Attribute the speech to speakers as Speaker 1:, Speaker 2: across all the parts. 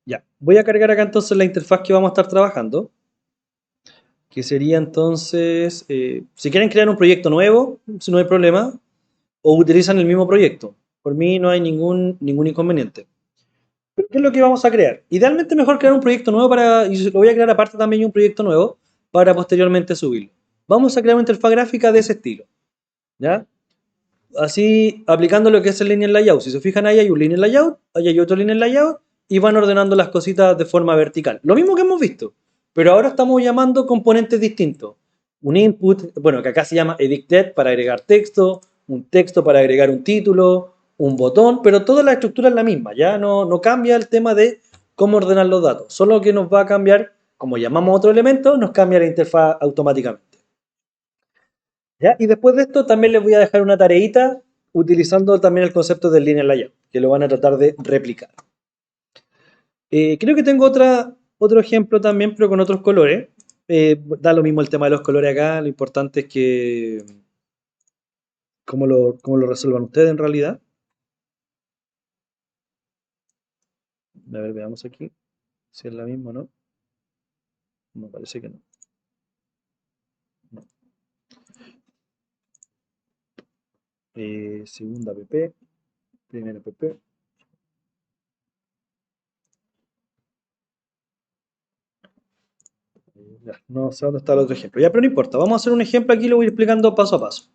Speaker 1: Ya, voy a cargar acá entonces la interfaz que vamos a estar trabajando, que sería entonces, si quieren crear un proyecto nuevo, si no hay problema, o utilizan el mismo proyecto. Por mí no hay ningún inconveniente. Pero ¿qué es lo que vamos a crear? Idealmente mejor crear un proyecto nuevo y lo voy a crear aparte también un proyecto nuevo para posteriormente subirlo. Vamos a crear una interfaz gráfica de ese estilo, ¿ya? Así, aplicando lo que es el linear layout. Si se fijan ahí hay un linear layout, ahí hay otro linear layout y van ordenando las cositas de forma vertical. Lo mismo que hemos visto, pero ahora estamos llamando componentes distintos. Un input, bueno, que acá se llama edit para agregar texto, un texto para agregar un título, un botón, pero toda la estructura es la misma, ya no cambia el tema de cómo ordenar los datos. Solo que nos va a cambiar, como llamamos a otro elemento, nos cambia la interfaz automáticamente. ¿Ya? Y después de esto también les voy a dejar una tareita utilizando también el concepto del linear layout, que lo van a tratar de replicar. Creo que tengo otro ejemplo también, pero con otros colores. Da lo mismo el tema de los colores acá, lo importante es que cómo lo resuelvan ustedes en realidad. A ver, veamos aquí si es la misma o no. Me parece que no. No. Segunda app, primera app. Ya, no sé dónde está el otro ejemplo. Ya, pero no importa. Vamos a hacer un ejemplo aquí y lo voy explicando paso a paso.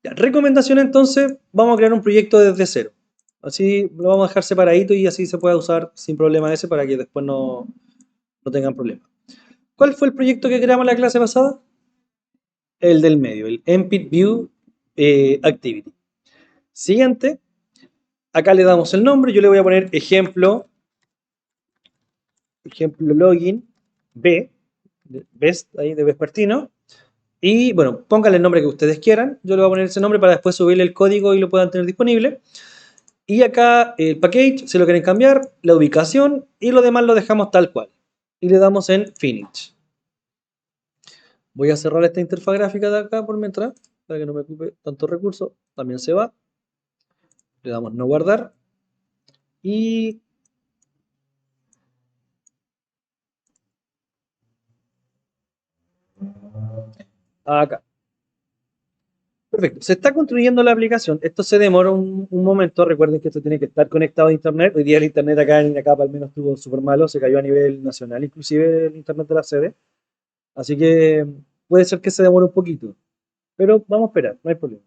Speaker 1: Ya, recomendación entonces, vamos a crear un proyecto desde cero. Así lo vamos a dejar separadito y así se puede usar sin problema ese para que después no tengan problema. ¿Cuál fue el proyecto que creamos en la clase pasada? El del medio, el Empit View Activity. Siguiente, acá le damos el nombre, yo le voy a poner ejemplo login B, best, ahí de Vespertino. Y bueno, pónganle el nombre que ustedes quieran. Yo le voy a poner ese nombre para después subirle el código y lo puedan tener disponible. Y acá el package, si lo quieren cambiar, la ubicación y lo demás lo dejamos tal cual. Y le damos en Finish. Voy a cerrar esta interfaz gráfica de acá por mientras, para que no me ocupe tanto recurso. También se va. Le damos no guardar. Y acá. Perfecto. Se está construyendo la aplicación. Esto se demora un momento. Recuerden que esto tiene que estar conectado a internet. Hoy día el internet acá en Acapa al menos estuvo súper malo. Se cayó a nivel nacional, inclusive el internet de la sede. Así que puede ser que se demore un poquito. Pero vamos a esperar, no hay problema.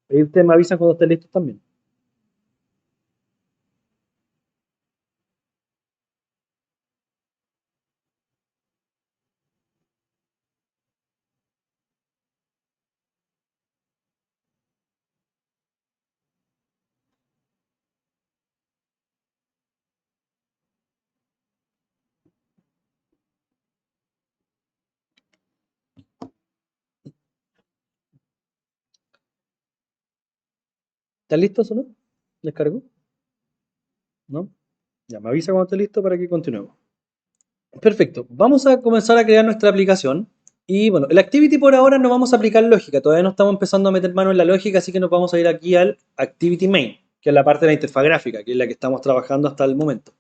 Speaker 1: Ahí ustedes me avisan cuando estén listos también. ¿Están listos o no? ¿Les cargo? ¿No? Ya me avisa cuando esté listo para que continuemos. Perfecto. Vamos a comenzar a crear nuestra aplicación. Y bueno, el Activity por ahora no vamos a aplicar lógica. Todavía no estamos empezando a meter mano en la lógica, así que nos vamos a ir aquí al Activity Main, que es la parte de la interfaz gráfica, que es la que estamos trabajando hasta el momento.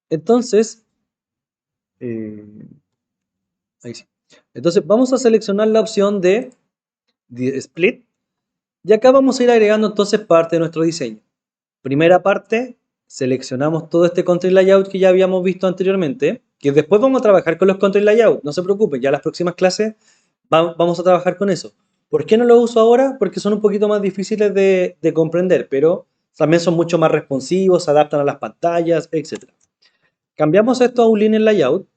Speaker 1: Entonces, eh, ahí sí. Entonces vamos a seleccionar la opción de Split. Y acá vamos a ir agregando entonces parte de nuestro diseño. Primera parte, seleccionamos todo este control layout que ya habíamos visto anteriormente, que después vamos a trabajar con los control layout, no se preocupen, ya las próximas clases vamos a trabajar con eso. ¿Por qué no lo uso ahora? Porque son un poquito más difíciles de comprender, pero también son mucho más responsivos, se adaptan a las pantallas, etc. Cambiamos esto a un linear layout,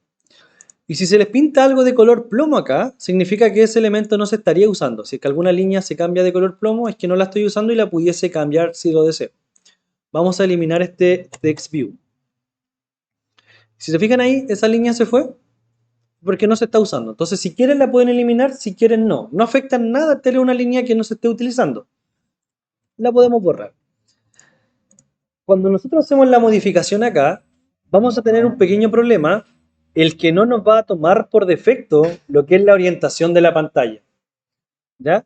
Speaker 1: y si se les pinta algo de color plomo acá, significa que ese elemento no se estaría usando. Si es que alguna línea se cambia de color plomo, es que no la estoy usando y la pudiese cambiar si lo deseo. Vamos a eliminar este text view. Si se fijan ahí, esa línea se fue porque no se está usando. Entonces, si quieren la pueden eliminar, si quieren no. No afecta en nada tener una línea que no se esté utilizando. La podemos borrar. Cuando nosotros hacemos la modificación acá, vamos a tener un pequeño problema, el que no nos va a tomar por defecto lo que es la orientación de la pantalla. ¿Ya?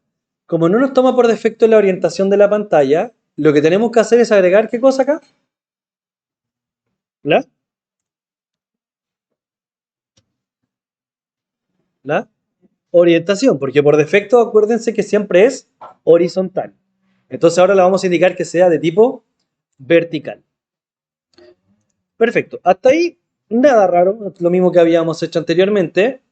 Speaker 1: Como no nos toma por defecto la orientación de la pantalla, lo que tenemos que hacer es agregar, ¿qué cosa acá? La, la orientación, porque por defecto acuérdense que siempre es horizontal. Entonces ahora le vamos a indicar que sea de tipo vertical. Perfecto. Hasta ahí nada raro, lo mismo que habíamos hecho anteriormente.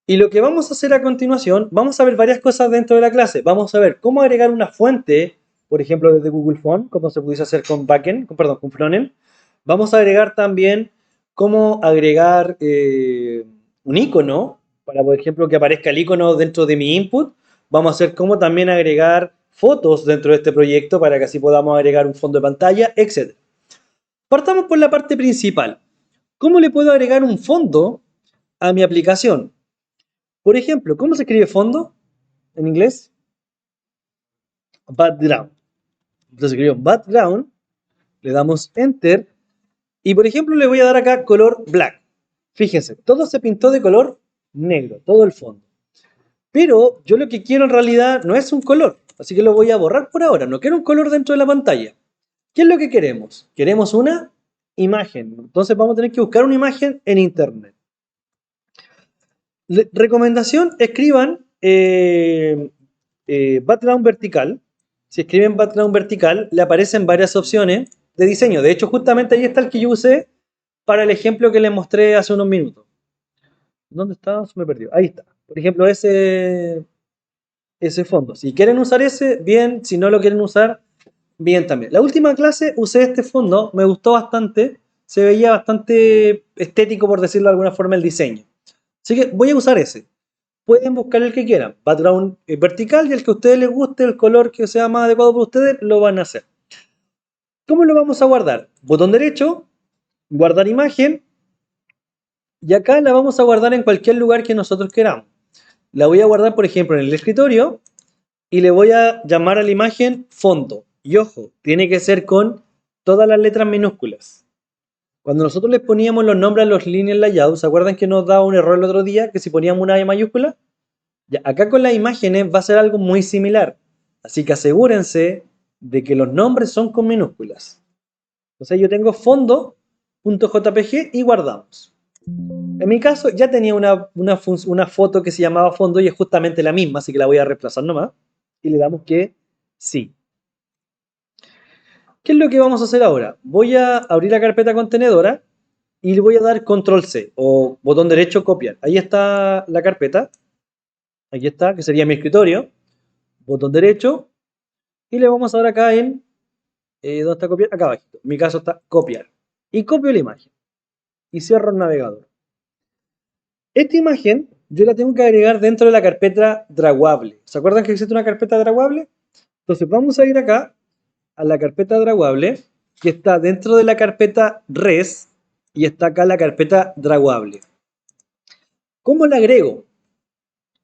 Speaker 1: Y lo que vamos a hacer a continuación, vamos a ver varias cosas dentro de la clase. Vamos a ver cómo agregar una fuente, por ejemplo, desde Google Font, como se pudiese hacer con backend, perdón, con frontend. Vamos a agregar también cómo agregar un icono, para, por ejemplo, que aparezca el icono dentro de mi input. Vamos a hacer cómo también agregar fotos dentro de este proyecto para que así podamos agregar un fondo de pantalla, etc. Partamos por la parte principal. ¿Cómo le puedo agregar un fondo a mi aplicación? Por ejemplo, ¿cómo se escribe fondo en inglés? Background. Entonces escribo background, le damos enter y por ejemplo le voy a dar acá color black. Fíjense, todo se pintó de color negro, todo el fondo. Pero yo lo que quiero en realidad no es un color, así que lo voy a borrar por ahora. No quiero un color dentro de la pantalla. ¿Qué es lo que queremos? Queremos una imagen. Entonces vamos a tener que buscar una imagen en internet. Recomendación, escriban background vertical. Si escriben background vertical, le aparecen varias opciones de diseño. De hecho, justamente ahí está el que yo usé para el ejemplo que les mostré hace unos minutos. ¿Dónde está? Se me perdió. Ahí está. Por ejemplo, ese fondo. Si quieren usar ese, bien. Si no lo quieren usar, bien también. La última clase usé este fondo. Me gustó bastante. Se veía bastante estético, por decirlo de alguna forma, el diseño. Así que voy a usar ese. Pueden buscar el que quieran. Background vertical y el que a ustedes les guste, el color que sea más adecuado para ustedes, lo van a hacer. ¿Cómo lo vamos a guardar? Botón derecho, guardar imagen. Y acá la vamos a guardar en cualquier lugar que nosotros queramos. La voy a guardar, por ejemplo, en el escritorio y le voy a llamar a la imagen fondo. Y ojo, tiene que ser con todas las letras minúsculas. Cuando nosotros les poníamos los nombres a los linear layout, ¿se acuerdan que nos daba un error el otro día? Que si poníamos una E mayúscula. Ya, acá con las imágenes va a ser algo muy similar. Así que asegúrense de que los nombres son con minúsculas. Entonces yo tengo fondo.jpg y guardamos. En mi caso ya tenía una foto que se llamaba fondo y es justamente la misma, así que la voy a reemplazar nomás. Y le damos que sí. ¿Qué es lo que vamos a hacer ahora? Voy a abrir la carpeta contenedora y le voy a dar control C o botón derecho copiar. Ahí está la carpeta. Aquí está, que sería mi escritorio. Botón derecho. Y le vamos a dar acá en... ¿dónde está copiar? Acá abajo. En mi caso está copiar. Y copio la imagen. Y cierro el navegador. Esta imagen yo la tengo que agregar dentro de la carpeta draguable. ¿Se acuerdan que existe una carpeta draguable? Entonces vamos a ir acá a la carpeta draguable que está dentro de la carpeta res y está acá la carpeta draguable. ¿Cómo la agrego?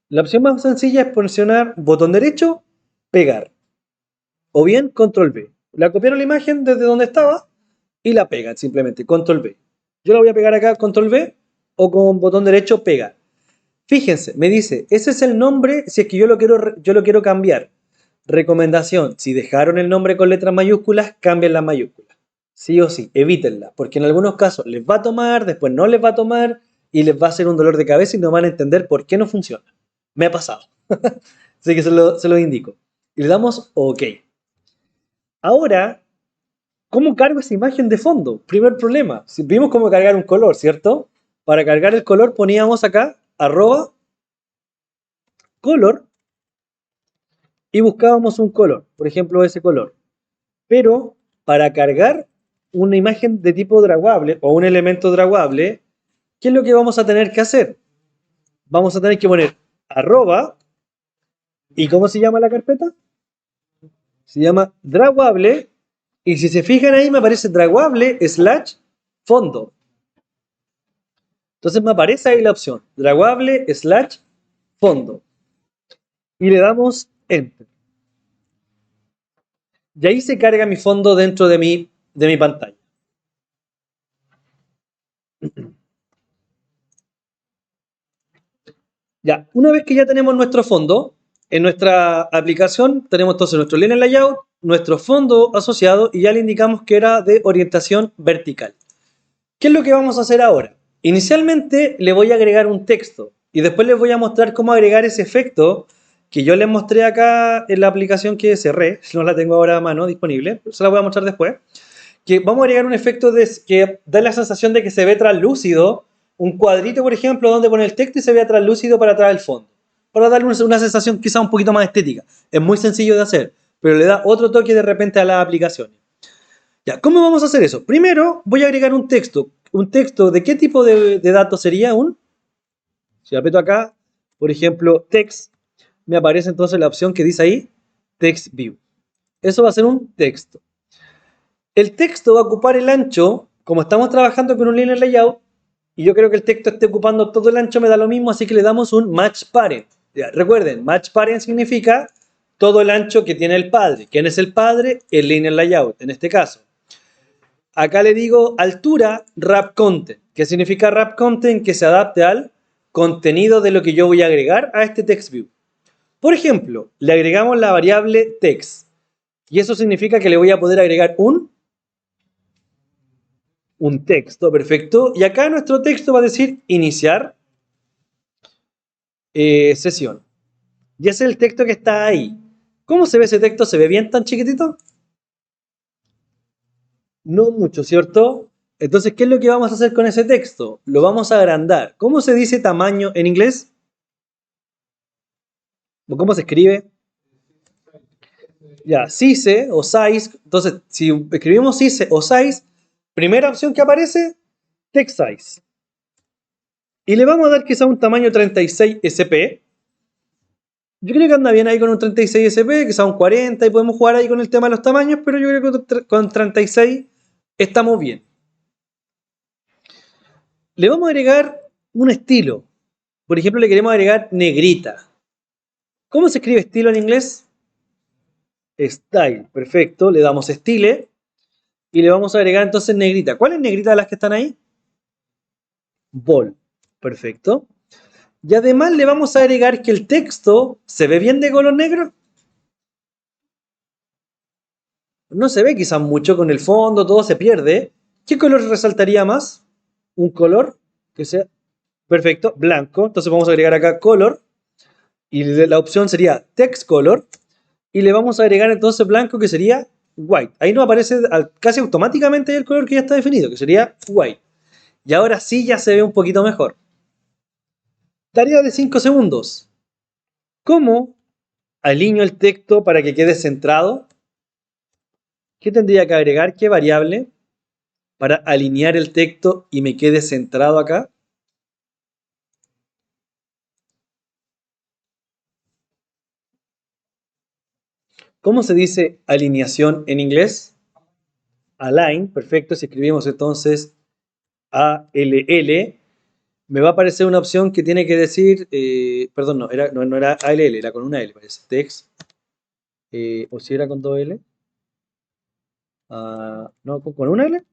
Speaker 1: La opción más sencilla es presionar botón derecho, pegar. O bien control V. La copiaron la imagen desde donde estaba y la pegan simplemente, control V. Yo la voy a pegar acá, control V, o con botón derecho, pegar. Fíjense, me dice, ese es el nombre si es que yo lo quiero cambiar. Recomendación, si dejaron el nombre con letras mayúsculas, cambien las mayúsculas. Sí o sí, evítenla, porque en algunos casos les va a tomar, después no les va a tomar y les va a hacer un dolor de cabeza y no van a entender por qué no funciona. Me ha pasado. Así que se lo indico. Y le damos OK. Ahora, ¿cómo cargo esa imagen de fondo? Primer problema. Si vimos cómo cargar un color, ¿cierto? Para cargar el color poníamos acá arroba color y buscábamos un color, por ejemplo ese color. Pero para cargar una imagen de tipo draguable o un elemento draguable, ¿qué es lo que vamos a tener que hacer? Vamos a tener que poner arroba, ¿y cómo se llama la carpeta? Se llama draguable, y si se fijan ahí me aparece draguable slash fondo. Entonces me aparece ahí la opción, draguable slash fondo. Y le damos enter. Y ahí se carga mi fondo dentro de mi pantalla. Ya, una vez que ya tenemos nuestro fondo, En nuestra aplicación tenemos entonces nuestro linear layout, nuestro fondo asociado y ya le indicamos que era de orientación vertical. ¿Qué es lo que vamos a hacer ahora? Inicialmente le voy a agregar un texto y después les voy a mostrar cómo agregar ese efecto que yo les mostré acá en la aplicación que cerré, no la tengo ahora a mano disponible, se la voy a mostrar después, que vamos a agregar un efecto que da la sensación de que se ve translúcido, un cuadrito por ejemplo donde pone el texto y se vea translúcido para atrás del fondo, para darle una sensación quizá un poquito más estética. Es muy sencillo de hacer, pero le da otro toque de repente a las aplicaciones. Ya, ¿cómo vamos a hacer eso? Primero voy a agregar un texto. ¿Un texto de qué tipo de datos sería? Si aprieto acá, por ejemplo, text, me aparece entonces la opción que dice ahí, text view. Eso va a ser un texto. El texto va a ocupar el ancho, como estamos trabajando con un linear layout, y yo creo que el texto esté ocupando todo el ancho, me da lo mismo, así que le damos un match parent. Ya, recuerden, match parent significa todo el ancho que tiene el padre. ¿Quién es el padre? El linear layout, en este caso. Acá le digo altura wrap content. ¿Qué significa wrap content? Que se adapte al contenido de lo que yo voy a agregar a este text view. Por ejemplo, le agregamos la variable text. Y eso significa que le voy a poder agregar un texto, perfecto. Y acá nuestro texto va a decir iniciar sesión. Y ese es el texto que está ahí. ¿Cómo se ve ese texto? ¿Se ve bien tan chiquitito? No mucho, ¿cierto? Entonces, ¿qué es lo que vamos a hacer con ese texto? Lo vamos a agrandar. ¿Cómo se dice tamaño en inglés? ¿Cómo se escribe? Ya, size o size. Entonces, si escribimos size o size, primera opción que aparece, text size. Y le vamos a dar quizá un tamaño 36 SP. Yo creo que anda bien ahí con un 36 SP, quizá un 40 y podemos jugar ahí con el tema de los tamaños, pero yo creo que con 36 estamos bien. Le vamos a agregar un estilo. Por ejemplo, le queremos agregar negrita. ¿Cómo se escribe estilo en inglés? Style, perfecto. Le damos style y le vamos a agregar entonces negrita. ¿Cuál es negrita de las que están ahí? Bold, perfecto. Y además le vamos a agregar que el texto se ve bien de color negro. No se ve quizás mucho con el fondo, todo se pierde. ¿Qué color resaltaría más? Un color que sea perfecto, blanco. Entonces vamos a agregar acá color y la opción sería text color y le vamos a agregar entonces blanco que sería white. Ahí nos aparece casi automáticamente el color que ya está definido, que sería white. Y ahora sí ya se ve un poquito mejor. Tarea de 5 segundos. ¿Cómo alineo el texto para que quede centrado? ¿Qué tendría que agregar? ¿Qué variable? Para alinear el texto y me quede centrado acá. ¿Cómo se dice alineación en inglés? Align, perfecto. Si escribimos entonces ALL, me va a aparecer una opción que tiene que decir, perdón, no era ALL, era con una L, parece. Text, o si era con dos L. No, con una L.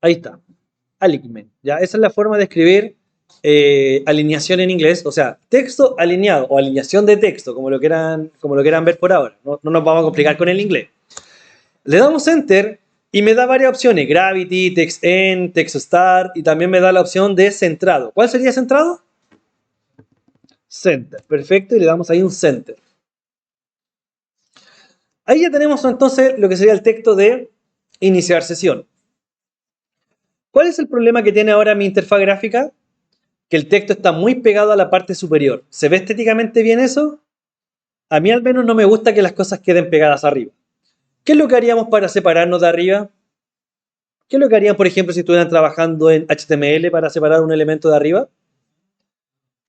Speaker 1: Ahí está. Alignment. ¿Ya? Esa es la forma de escribir alineación en inglés. O sea, texto alineado o alineación de texto, como lo quieran ver por ahora. No, no nos vamos a complicar con el inglés. Le damos Enter y me da varias opciones. Gravity, Text End, Text Start y también me da la opción de centrado. ¿Cuál sería centrado? Center. Perfecto. Y le damos ahí un Center. Ahí ya tenemos entonces lo que sería el texto de iniciar sesión. ¿Cuál es el problema que tiene ahora mi interfaz gráfica? Que el texto está muy pegado a la parte superior. ¿Se ve estéticamente bien eso? A mí al menos no me gusta que las cosas queden pegadas arriba. ¿Qué es lo que haríamos para separarnos de arriba? ¿Qué es lo que harían, por ejemplo, si estuvieran trabajando en HTML para separar un elemento de arriba?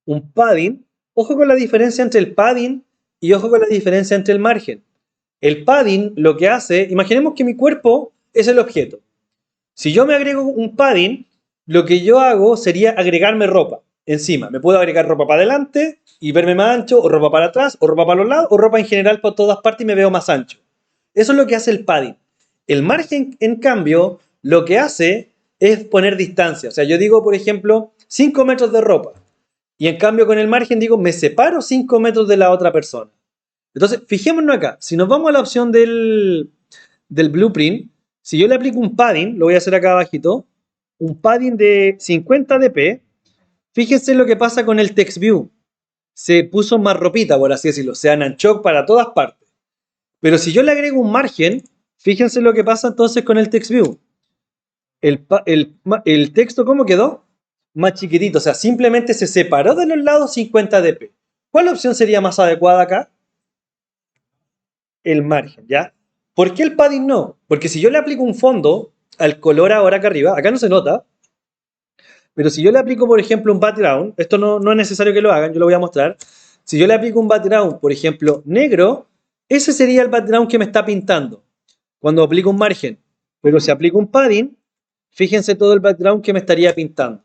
Speaker 1: Un padding. Ojo con la diferencia entre el padding y ojo con la diferencia entre el margen. El padding lo que hace, imaginemos que mi cuerpo es el objeto. Si yo me agrego un padding, lo que yo hago sería agregarme ropa encima. Me puedo agregar ropa para adelante y verme más ancho, o ropa para atrás, o ropa para los lados, o ropa en general por todas partes y me veo más ancho. Eso es lo que hace el padding. El margen, en cambio, lo que hace es poner distancia. O sea, yo digo, por ejemplo, 5 metros de ropa. Y en cambio con el margen digo, me separo 5 metros de la otra persona. Entonces, fijémonos acá. Si nos vamos a la opción del blueprint, si yo le aplico un padding, lo voy a hacer acá abajito, un padding de 50 dp, fíjense lo que pasa con el text view. Se puso más ropita, por así decirlo. Se ananchó para todas partes. Pero si yo le agrego un margen, fíjense lo que pasa entonces con el text view. El texto, ¿cómo quedó? Más chiquitito. O sea, simplemente se separó de los lados 50 dp. ¿Cuál opción sería más adecuada acá? El margen, ¿ya? ¿Por qué el padding no? Porque si yo le aplico un fondo al color ahora acá arriba, acá no se nota, pero si yo le aplico, por ejemplo, un background, esto no es necesario que lo hagan, yo lo voy a mostrar. Si yo le aplico un background, por ejemplo, negro, ese sería el background que me está pintando cuando aplico un margen. Pero si aplico un padding, fíjense todo el background que me estaría pintando.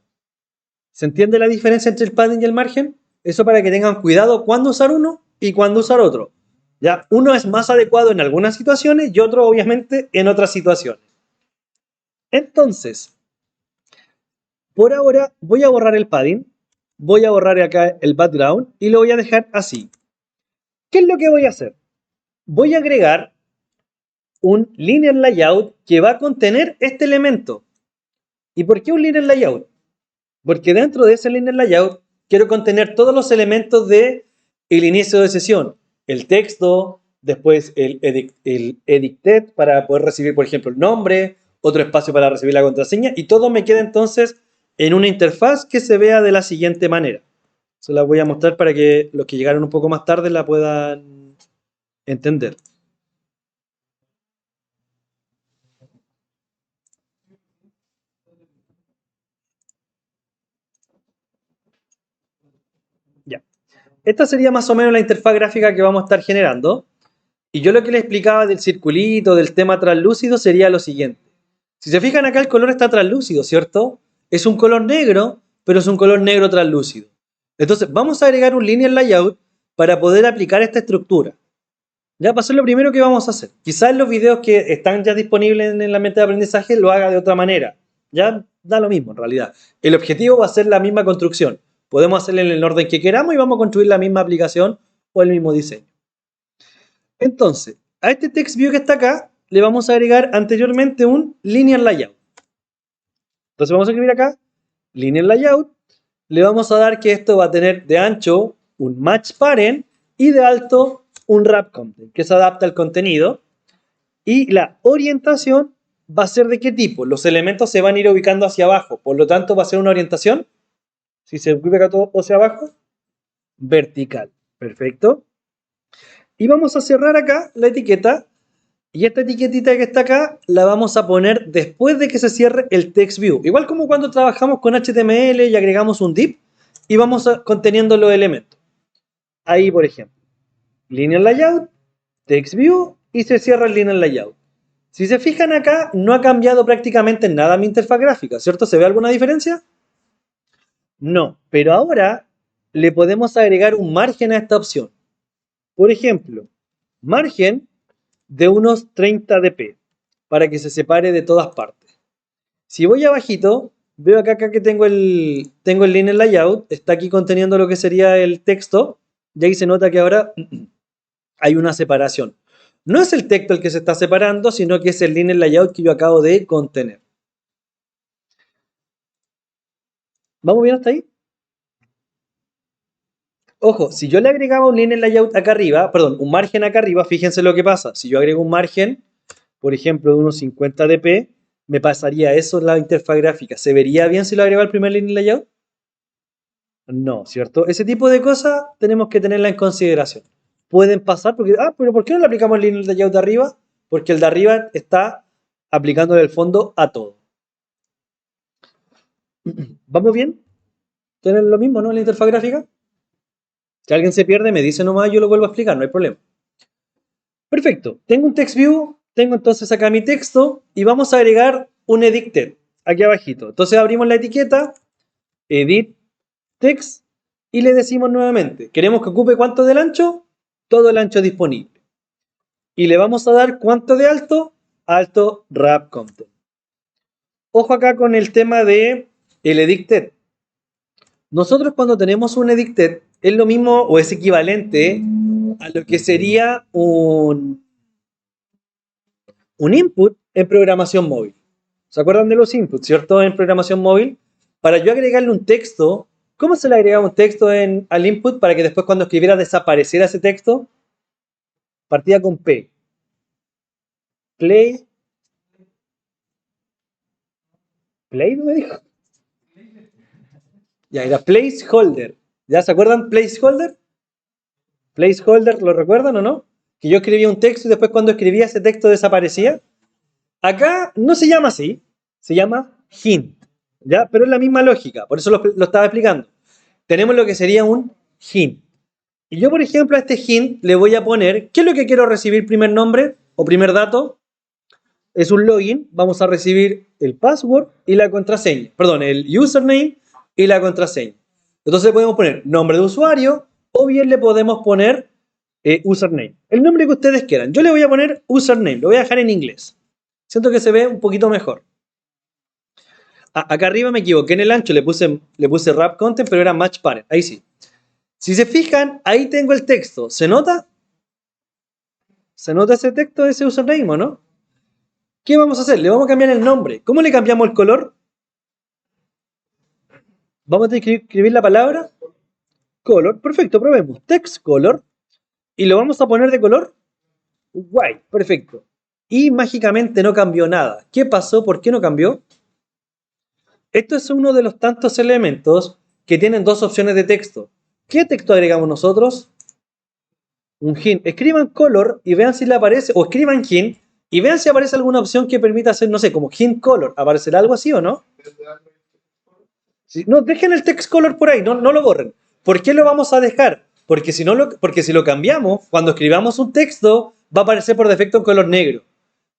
Speaker 1: ¿Se entiende la diferencia entre el padding y el margen? Eso para que tengan cuidado cuándo usar uno y cuándo usar otro. ¿Ya? Uno es más adecuado en algunas situaciones y otro, obviamente, en otras situaciones. Entonces, por ahora voy a borrar el padding, voy a borrar acá el background y lo voy a dejar así. ¿Qué es lo que voy a hacer? Voy a agregar un linear layout que va a contener este elemento. ¿Y por qué un linear layout? Porque dentro de ese linear layout quiero contener todos los elementos de el inicio de sesión. El texto, después el edicted para poder recibir, por ejemplo, el nombre, otro espacio para recibir la contraseña y todo me queda entonces en una interfaz que se vea de la siguiente manera. Se la voy a mostrar para que los que llegaron un poco más tarde la puedan entender. Ya. Esta sería más o menos la interfaz gráfica que vamos a estar generando. Y yo lo que les explicaba del circulito, del tema translúcido, sería lo siguiente. Si se fijan acá, el color está translúcido, ¿cierto? Es un color negro, pero es un color negro translúcido. Entonces, vamos a agregar un linear layout para poder aplicar esta estructura. Ya, va a ser lo primero que vamos a hacer. Quizás en los videos que están ya disponibles en la mente de aprendizaje lo haga de otra manera. Ya da lo mismo, en realidad. El objetivo va a ser la misma construcción. Podemos hacerlo en el orden que queramos y vamos a construir la misma aplicación o el mismo diseño. Entonces, a este text view que está acá, le vamos a agregar anteriormente un linear layout. Entonces vamos a escribir acá, linear layout, le vamos a dar que esto va a tener de ancho un match parent y de alto un wrap content, que se adapta al contenido. Y la orientación va a ser de qué tipo. Los elementos se van a ir ubicando hacia abajo, por lo tanto va a ser una orientación, si se ubica todo hacia abajo, vertical. Perfecto. Y vamos a cerrar acá la etiqueta. Y esta etiquetita que está acá la vamos a poner después de que se cierre el text view. Igual como cuando trabajamos con HTML y agregamos un div y vamos conteniendo los elementos. Ahí, por ejemplo, linear layout, text view y se cierra el linear layout. Si se fijan acá, no ha cambiado prácticamente nada mi interfaz gráfica, ¿cierto? ¿Se ve alguna diferencia? No, pero ahora le podemos agregar un margen a esta opción. Por ejemplo, margen de unos 30 dp para que se separe de todas partes. Si voy abajito, veo acá que tengo el linear layout, está aquí conteniendo lo que sería el texto, y ahí se nota que ahora hay una separación. No es el texto el que se está separando, sino que es el linear layout que yo acabo de contener. ¿Vamos bien hasta ahí? Ojo, si yo le agregaba un linear layout acá arriba, perdón, un margen acá arriba, fíjense lo que pasa. Si yo agrego un margen, por ejemplo, de unos 50 dp, me pasaría eso en la interfaz gráfica. ¿Se vería bien si lo agrego al primer linear layout? No, ¿cierto? Ese tipo de cosas tenemos que tenerla en consideración. Pueden pasar porque, pero ¿por qué no le aplicamos el linear layout de arriba? Porque el de arriba está aplicándole el fondo a todo. ¿Vamos bien? ¿Tienen lo mismo, no? En la interfaz gráfica. Si alguien se pierde, me dice nomás, yo lo vuelvo a explicar, no hay problema. Perfecto. Tengo un text view, tengo entonces acá mi texto y vamos a agregar un edicted aquí abajito. Entonces abrimos la etiqueta, edit text y le decimos nuevamente, ¿queremos que ocupe cuánto del ancho? Todo el ancho disponible. Y le vamos a dar cuánto de alto, alto wrap content. Ojo acá con el tema de el edicted. Nosotros cuando tenemos un edicted es lo mismo o es equivalente a lo que sería un input en programación móvil. ¿Se acuerdan de los inputs, cierto? En programación móvil, para yo agregarle un texto, ¿cómo se le agregaba un texto al input para que después cuando escribiera desapareciera ese texto? Partía con P. Play. ¿Play no me dijo? Ya, era placeholder. ¿Ya se acuerdan placeholder? Placeholder, ¿lo recuerdan o no? Que yo escribía un texto y después cuando escribía ese texto desaparecía. Acá no se llama así, se llama hint. ¿Ya? Pero es la misma lógica, por eso lo estaba explicando. Tenemos lo que sería un hint. Y yo, por ejemplo, a este hint le voy a poner, ¿qué es lo que quiero recibir primer nombre o primer dato? Es un login, vamos a recibir el password y la contraseña. Perdón, el username y la contraseña. Entonces le podemos poner nombre de usuario o bien le podemos poner username. El nombre que ustedes quieran. Yo le voy a poner username, lo voy a dejar en inglés. Siento que se ve un poquito mejor. Acá arriba me equivoqué en el ancho, le puse wrap content, pero era match parent. Ahí sí. Si se fijan, ahí tengo el texto. ¿Se nota? ¿Se nota ese texto, ese username o no? ¿Qué vamos a hacer? Le vamos a cambiar el nombre. ¿Cómo le cambiamos el color? Vamos a escribir la palabra color. Perfecto, probemos. Text color. Y lo vamos a poner de color white. Perfecto. Y mágicamente no cambió nada. ¿Qué pasó? ¿Por qué no cambió? Esto es uno de los tantos elementos que tienen dos opciones de texto. ¿Qué texto agregamos nosotros? Un hint. Escriban color y vean si le aparece, o escriban hint y vean si aparece alguna opción que permita hacer, no sé, como hint color. ¿Aparecerá algo así o no? No, dejen el text color por ahí, no lo borren. ¿Por qué lo vamos a dejar? Porque si lo cambiamos, cuando escribamos un texto, va a aparecer por defecto en color negro.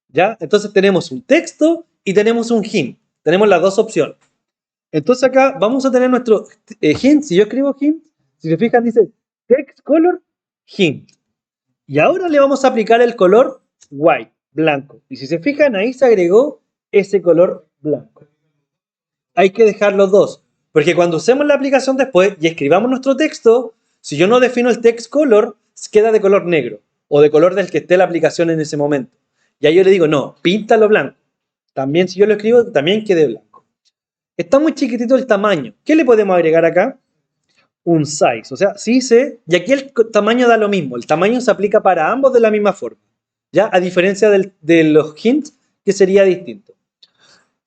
Speaker 1: ¿Ya? Entonces tenemos un texto y tenemos un hint. Tenemos las dos opciones. Entonces acá vamos a tener nuestro hint. Si yo escribo hint, si se fijan dice text color hint. Y ahora le vamos a aplicar el color white, blanco. Y si se fijan, ahí se agregó ese color blanco. Hay que dejar los dos. Porque cuando usemos la aplicación después y escribamos nuestro texto, si yo no defino el text color, queda de color negro. O de color del que esté la aplicación en ese momento. Y ahí yo le digo, no, píntalo blanco. También si yo lo escribo, también quede blanco. Está muy chiquitito el tamaño. ¿Qué le podemos agregar acá? Un size. O sea, sí sé, y aquí el tamaño da lo mismo. El tamaño se aplica para ambos de la misma forma. ¿Ya? A diferencia de los hints, que sería distinto.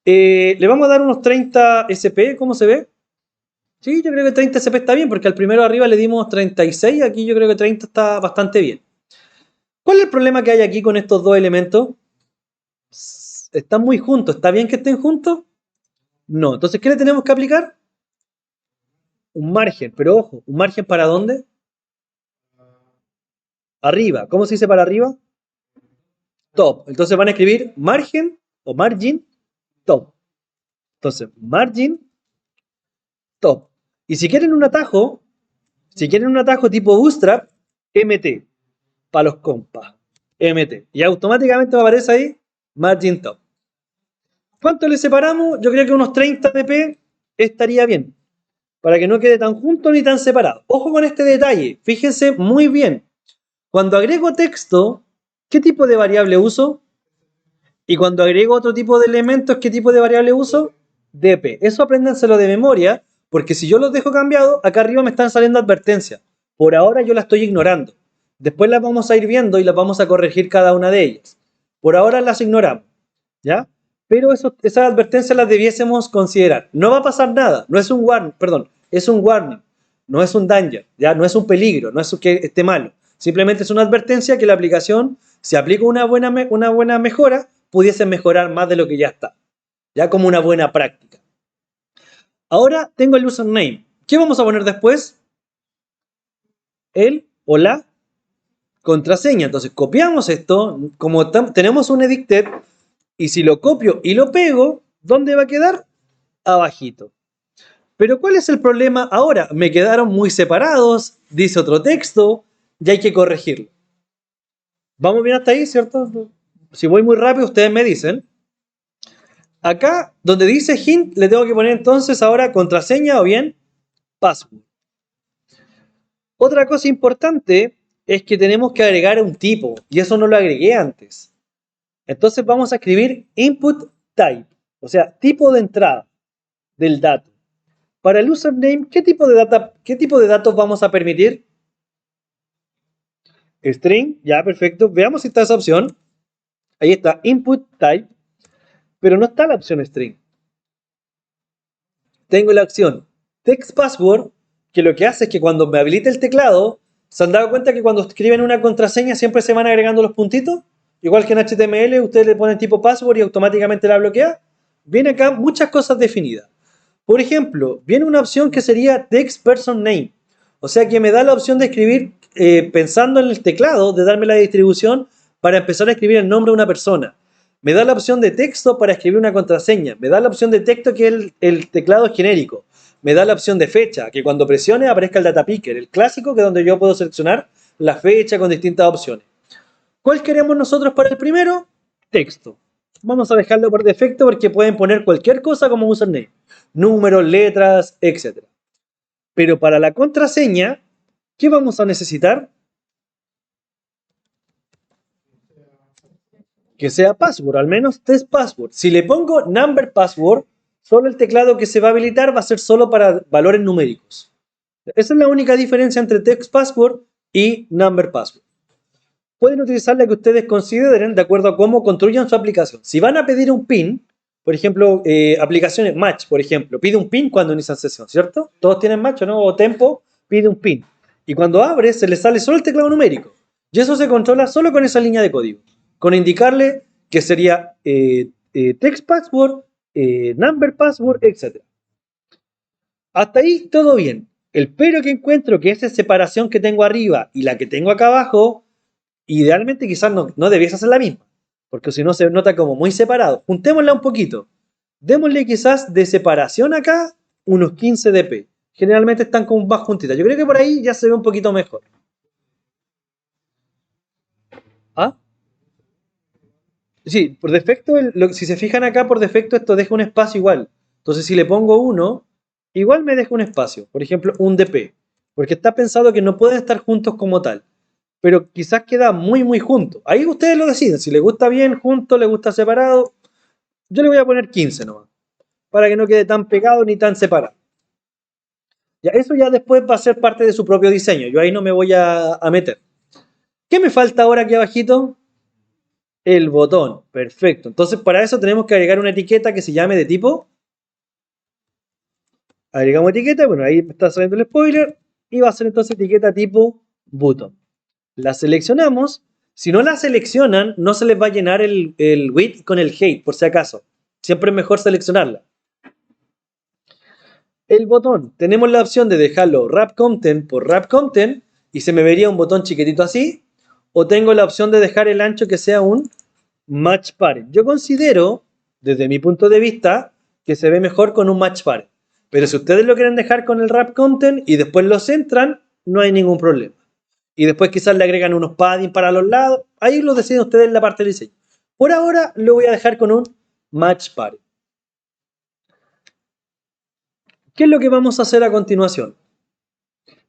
Speaker 1: Le vamos a dar unos 30 SP, ¿cómo se ve? Sí, yo creo que 30 SP está bien, porque al primero arriba le dimos 36, aquí yo creo que 30 está bastante bien. ¿Cuál es el problema que hay aquí con estos dos elementos? Están muy juntos. ¿Está bien que estén juntos? No. Entonces, ¿qué le tenemos que aplicar? Un margen. Pero ojo, ¿un margen para dónde? Arriba. ¿Cómo se dice para arriba? Top. Entonces van a escribir margen o margin top. Entonces, margin top. Y si quieren un atajo tipo bootstrap, MT. Para los compas. MT. Y automáticamente me aparece ahí margin top. ¿Cuánto le separamos? Yo creo que unos 30 dp estaría bien. Para que no quede tan junto ni tan separado. Ojo con este detalle. Fíjense muy bien. Cuando agrego texto, ¿qué tipo de variable uso? Y cuando agrego otro tipo de elementos, ¿qué tipo de variable uso? dp. Eso apréndanselo de memoria, porque si yo los dejo cambiados, acá arriba me están saliendo advertencias. Por ahora yo las estoy ignorando. Después las vamos a ir viendo y las vamos a corregir cada una de ellas. Por ahora las ignoramos. ¿Ya? Pero esas advertencias las debiésemos considerar. No va a pasar nada. No es un warning, perdón. Es un warning. No es un danger. ¿Ya? No es un peligro. No es que esté malo. Simplemente es una advertencia que la aplicación, si aplico una buena mejora, pudiese mejorar más de lo que ya está. Ya como una buena práctica. Ahora tengo el username. ¿Qué vamos a poner después? El o la contraseña. Entonces copiamos esto. Como tenemos un edicted, y si lo copio y lo pego, ¿dónde va a quedar? Abajito. Pero ¿cuál es el problema ahora? Me quedaron muy separados, dice otro texto, y hay que corregirlo. ¿Vamos bien hasta ahí, cierto? Si voy muy rápido, ustedes me dicen. Acá, donde dice hint, le tengo que poner entonces ahora contraseña o bien password. Otra cosa importante es que tenemos que agregar un tipo, y eso no lo agregué antes. Entonces vamos a escribir input type, o sea, tipo de entrada del dato. Para el username, ¿qué tipo de datos vamos a permitir? String, ya, perfecto. Veamos si está esa opción. Ahí está, input type, pero no está la opción string. Tengo la opción text password, que lo que hace es que cuando me habilite el teclado, ¿se han dado cuenta que cuando escriben una contraseña siempre se van agregando los puntitos? Igual que en HTML, ustedes le ponen tipo password y automáticamente la bloquea. Viene acá muchas cosas definidas. Por ejemplo, viene una opción que sería text person name. O sea que me da la opción de escribir pensando en el teclado, de darme la distribución para empezar a escribir el nombre de una persona. Me da la opción de texto para escribir una contraseña. Me da la opción de texto que es el teclado genérico. Me da la opción de fecha, que cuando presione aparezca el data picker, el clásico, que es donde yo puedo seleccionar la fecha con distintas opciones. ¿Cuál queremos nosotros para el primero? Texto. Vamos a dejarlo por defecto porque pueden poner cualquier cosa como username. Números, letras, etc. Pero para la contraseña, ¿qué vamos a necesitar? Que sea password, al menos test password. Si le pongo number password, solo el teclado que se va a habilitar va a ser solo para valores numéricos. Esa es la única diferencia entre text password y number password. Pueden utilizar la que ustedes consideren de acuerdo a cómo construyan su aplicación. Si van a pedir un PIN, por ejemplo, aplicaciones Match, por ejemplo, pide un PIN cuando inicia sesión, ¿cierto? Todos tienen Match, ¿no? O Tempo pide un PIN. Y cuando abre, se le sale solo el teclado numérico. Y eso se controla solo con esa línea de código. Con indicarle que sería text password, number password, etc. Hasta ahí todo bien. El pero que encuentro que esa separación que tengo arriba y la que tengo acá abajo, idealmente quizás no debiese hacer la misma, porque si no se nota como muy separado. Juntémosla un poquito. Démosle quizás de separación acá unos 15 dp. Generalmente están como más juntitas. Yo creo que por ahí ya se ve un poquito mejor. ¿Ah? Sí, por defecto, si se fijan acá, por defecto esto deja un espacio igual. Entonces si le pongo 1, igual me deja un espacio. Por ejemplo, un dp. Porque está pensado que no pueden estar juntos como tal. Pero quizás queda muy, muy junto. Ahí ustedes lo deciden. Si les gusta bien junto, les gusta separado. Yo le voy a poner 15 nomás. Para que no quede tan pegado ni tan separado. Ya, eso ya después va a ser parte de su propio diseño. Yo ahí no me voy a meter. ¿Qué me falta ahora aquí abajito? El botón. Perfecto. Entonces para eso tenemos que agregar una etiqueta que se llame de tipo. Agregamos etiqueta. Bueno, ahí me está saliendo el spoiler. Y va a ser entonces etiqueta tipo button. La seleccionamos. Si no la seleccionan, no se les va a llenar el width con el height, por si acaso. Siempre es mejor seleccionarla. El botón, tenemos la opción de dejarlo wrap content por wrap content y se me vería un botón chiquitito así. O tengo la opción de dejar el ancho que sea un match parent. Yo considero, desde mi punto de vista, que se ve mejor con un match parent. Pero si ustedes lo quieren dejar con el wrap content y después lo centran, no hay ningún problema. Y después quizás le agregan unos padding para los lados. Ahí lo deciden ustedes en la parte de diseño. Por ahora lo voy a dejar con un match parent. ¿Qué es lo que vamos a hacer a continuación?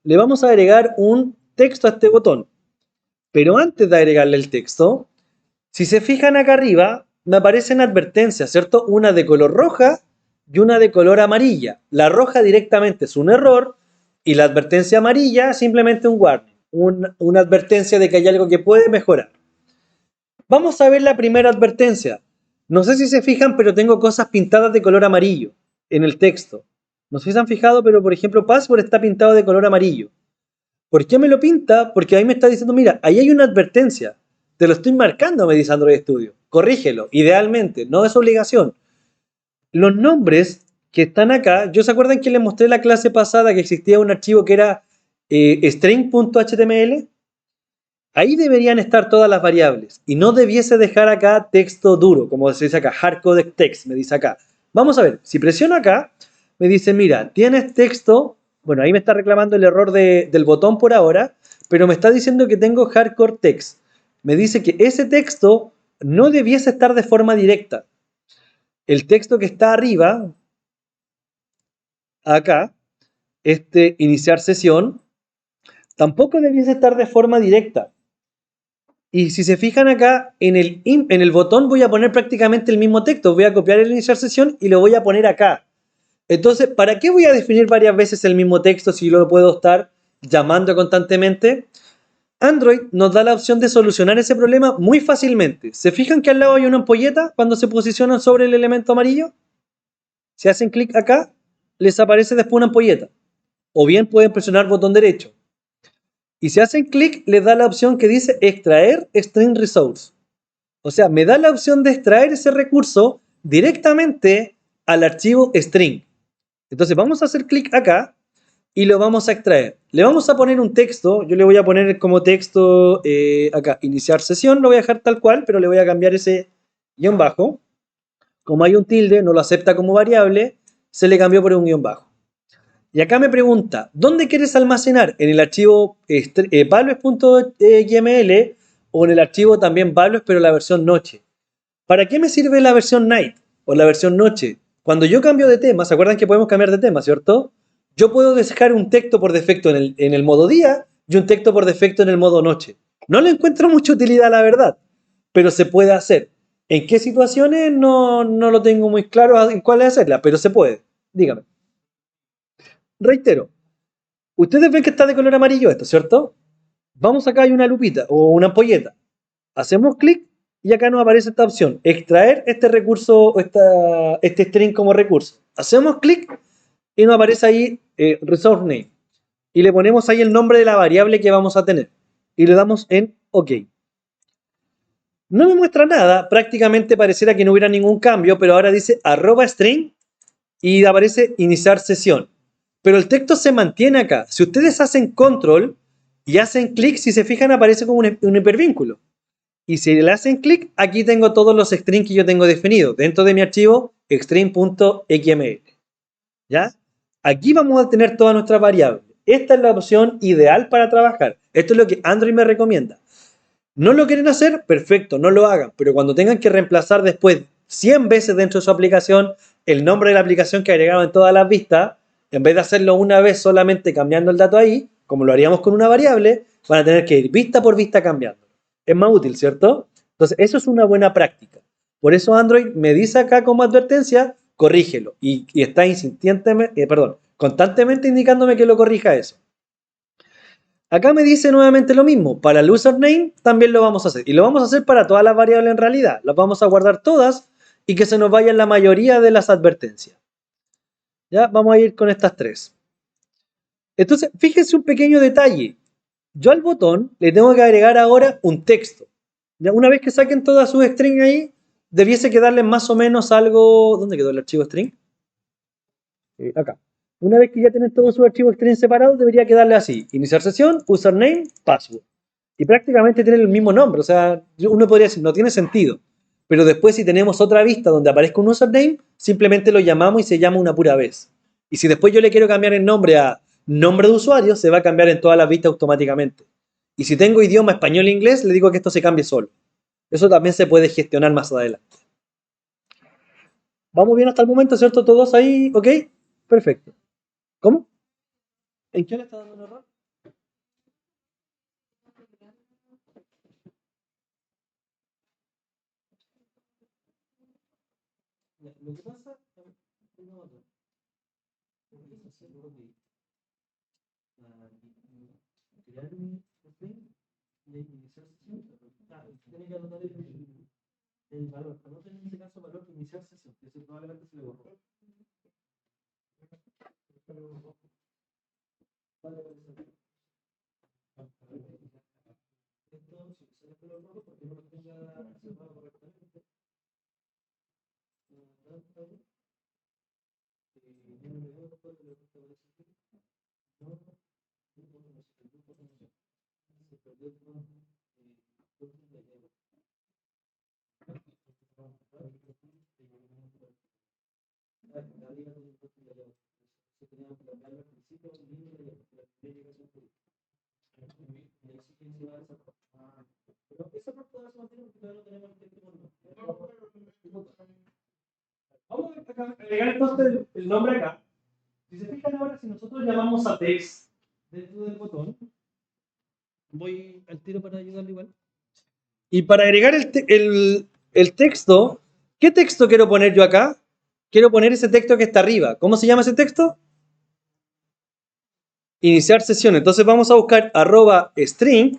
Speaker 1: Le vamos a agregar un texto a este botón. Pero antes de agregarle el texto, si se fijan acá arriba, me aparecen advertencias, ¿cierto? Una de color roja y una de color amarilla. La roja directamente es un error y la advertencia amarilla simplemente un warning, una advertencia de que hay algo que puede mejorar. Vamos a ver la primera advertencia. No sé si se fijan, pero tengo cosas pintadas de color amarillo en el texto. No sé si se han fijado, pero por ejemplo, password está pintado de color amarillo. ¿Por qué me lo pinta? Porque ahí me está diciendo, mira, ahí hay una advertencia. Te lo estoy marcando, me dice Android Studio. Corrígelo, idealmente, no es obligación. Los nombres que están acá, ¿yo se acuerdan que les mostré la clase pasada que existía un archivo que era string.html? Ahí deberían estar todas las variables y no debiese dejar acá texto duro, como se dice acá, hardcoded text, me dice acá. Vamos a ver, si presiono acá, me dice, mira, tienes texto, bueno, ahí me está reclamando el error del botón por ahora, pero me está diciendo que tengo hardcore text. Me dice que ese texto no debiese estar de forma directa. El texto que está arriba, acá, este iniciar sesión, tampoco debiese estar de forma directa. Y si se fijan acá, en el botón voy a poner prácticamente el mismo texto. Voy a copiar el iniciar sesión y lo voy a poner acá. Entonces, ¿para qué voy a definir varias veces el mismo texto si lo puedo estar llamando constantemente? Android nos da la opción de solucionar ese problema muy fácilmente. ¿Se fijan que al lado hay una ampolleta cuando se posicionan sobre el elemento amarillo? Si hacen clic acá, les aparece después una ampolleta. O bien pueden presionar botón derecho. Y si hacen clic, les da la opción que dice extraer string resource. O sea, me da la opción de extraer ese recurso directamente al archivo string. Entonces vamos a hacer clic acá y lo vamos a extraer. Le vamos a poner un texto, yo le voy a poner como texto acá, iniciar sesión, lo voy a dejar tal cual, pero le voy a cambiar ese guión bajo. Como hay un tilde, no lo acepta como variable, se le cambió por un guión bajo. Y acá me pregunta, ¿dónde quieres almacenar? ¿En el archivo values.xml o en el archivo también values, pero la versión noche? ¿Para qué me sirve la versión night o la versión noche? Cuando yo cambio de tema, ¿se acuerdan que podemos cambiar de tema, cierto? Yo puedo dejar un texto por defecto en el modo día y un texto por defecto en el modo noche. No le encuentro mucha utilidad, la verdad, pero se puede hacer. ¿En qué situaciones? No lo tengo muy claro en cuál hacerla, pero se puede. Dígame. Reitero, ustedes ven que está de color amarillo esto, ¿cierto? Vamos acá, hay una lupita o una ampolleta. Hacemos clic y acá nos aparece esta opción, extraer este recurso o este string como recurso. Hacemos clic y nos aparece ahí resource name. Y le ponemos ahí el nombre de la variable que vamos a tener. Y le damos en OK. No me muestra nada, prácticamente pareciera que no hubiera ningún cambio, pero ahora dice @string y aparece iniciar sesión. Pero el texto se mantiene acá. Si ustedes hacen control y hacen clic, si se fijan aparece como un hipervínculo. Y si le hacen clic, aquí tengo todos los strings que yo tengo definidos dentro de mi archivo string.xml. ¿Ya? Aquí vamos a tener todas nuestras variables. Esta es la opción ideal para trabajar. Esto es lo que Android me recomienda. ¿No lo quieren hacer? Perfecto, no lo hagan. Pero cuando tengan que reemplazar después 100 veces dentro de su aplicación el nombre de la aplicación que agregaron en todas las vistas, en vez de hacerlo una vez solamente cambiando el dato ahí, como lo haríamos con una variable, van a tener que ir vista por vista cambiando. Es más útil, ¿cierto? Entonces, eso es una buena práctica. Por eso Android me dice acá como advertencia, corrígelo. Y está constantemente indicándome que lo corrija eso. Acá me dice nuevamente lo mismo. Para el username también lo vamos a hacer. Y lo vamos a hacer para todas las variables en realidad. Las vamos a guardar todas y que se nos vayan la mayoría de las advertencias. Ya, vamos a ir con estas tres. Entonces, fíjense un pequeño detalle. Yo al botón le tengo que agregar ahora un texto. Ya, una vez que saquen todas sus strings ahí, debiese quedarles más o menos algo. ¿Dónde quedó el archivo string? Acá. Una vez que ya tienen todos sus archivos string separados, debería quedarle así: iniciar sesión, username, password. Y prácticamente tienen el mismo nombre. O sea, uno podría decir, no tiene sentido. Pero después, si tenemos otra vista donde aparezca un username, simplemente lo llamamos y se llama una pura vez. Y si después yo le quiero cambiar el nombre a nombre de usuario, se va a cambiar en todas las vistas automáticamente. Y si tengo idioma español e inglés, le digo que esto se cambie solo. Eso también se puede gestionar más adelante. ¿Vamos bien hasta el momento, cierto? ¿Todos ahí? ¿Ok? Perfecto. ¿Cómo? ¿En qué le está dando un error? Lo que pasa crear un string y iniciar sesión. Tiene que anotar el valor. Anoten en este caso valor de iniciar sesión. Eso probablemente se le borró. Esto, si se le color rojo, porque no lo tenga reservado correctamente. Vamos a agregar entonces el nombre acá. Si se fijan ahora, si nosotros llamamos a text dentro del botón, voy al tiro para ayudarle igual. Y para agregar el texto, ¿qué texto quiero poner yo acá? Quiero poner ese texto que está arriba. ¿Cómo se llama ese texto? Iniciar sesión. Entonces vamos a buscar @string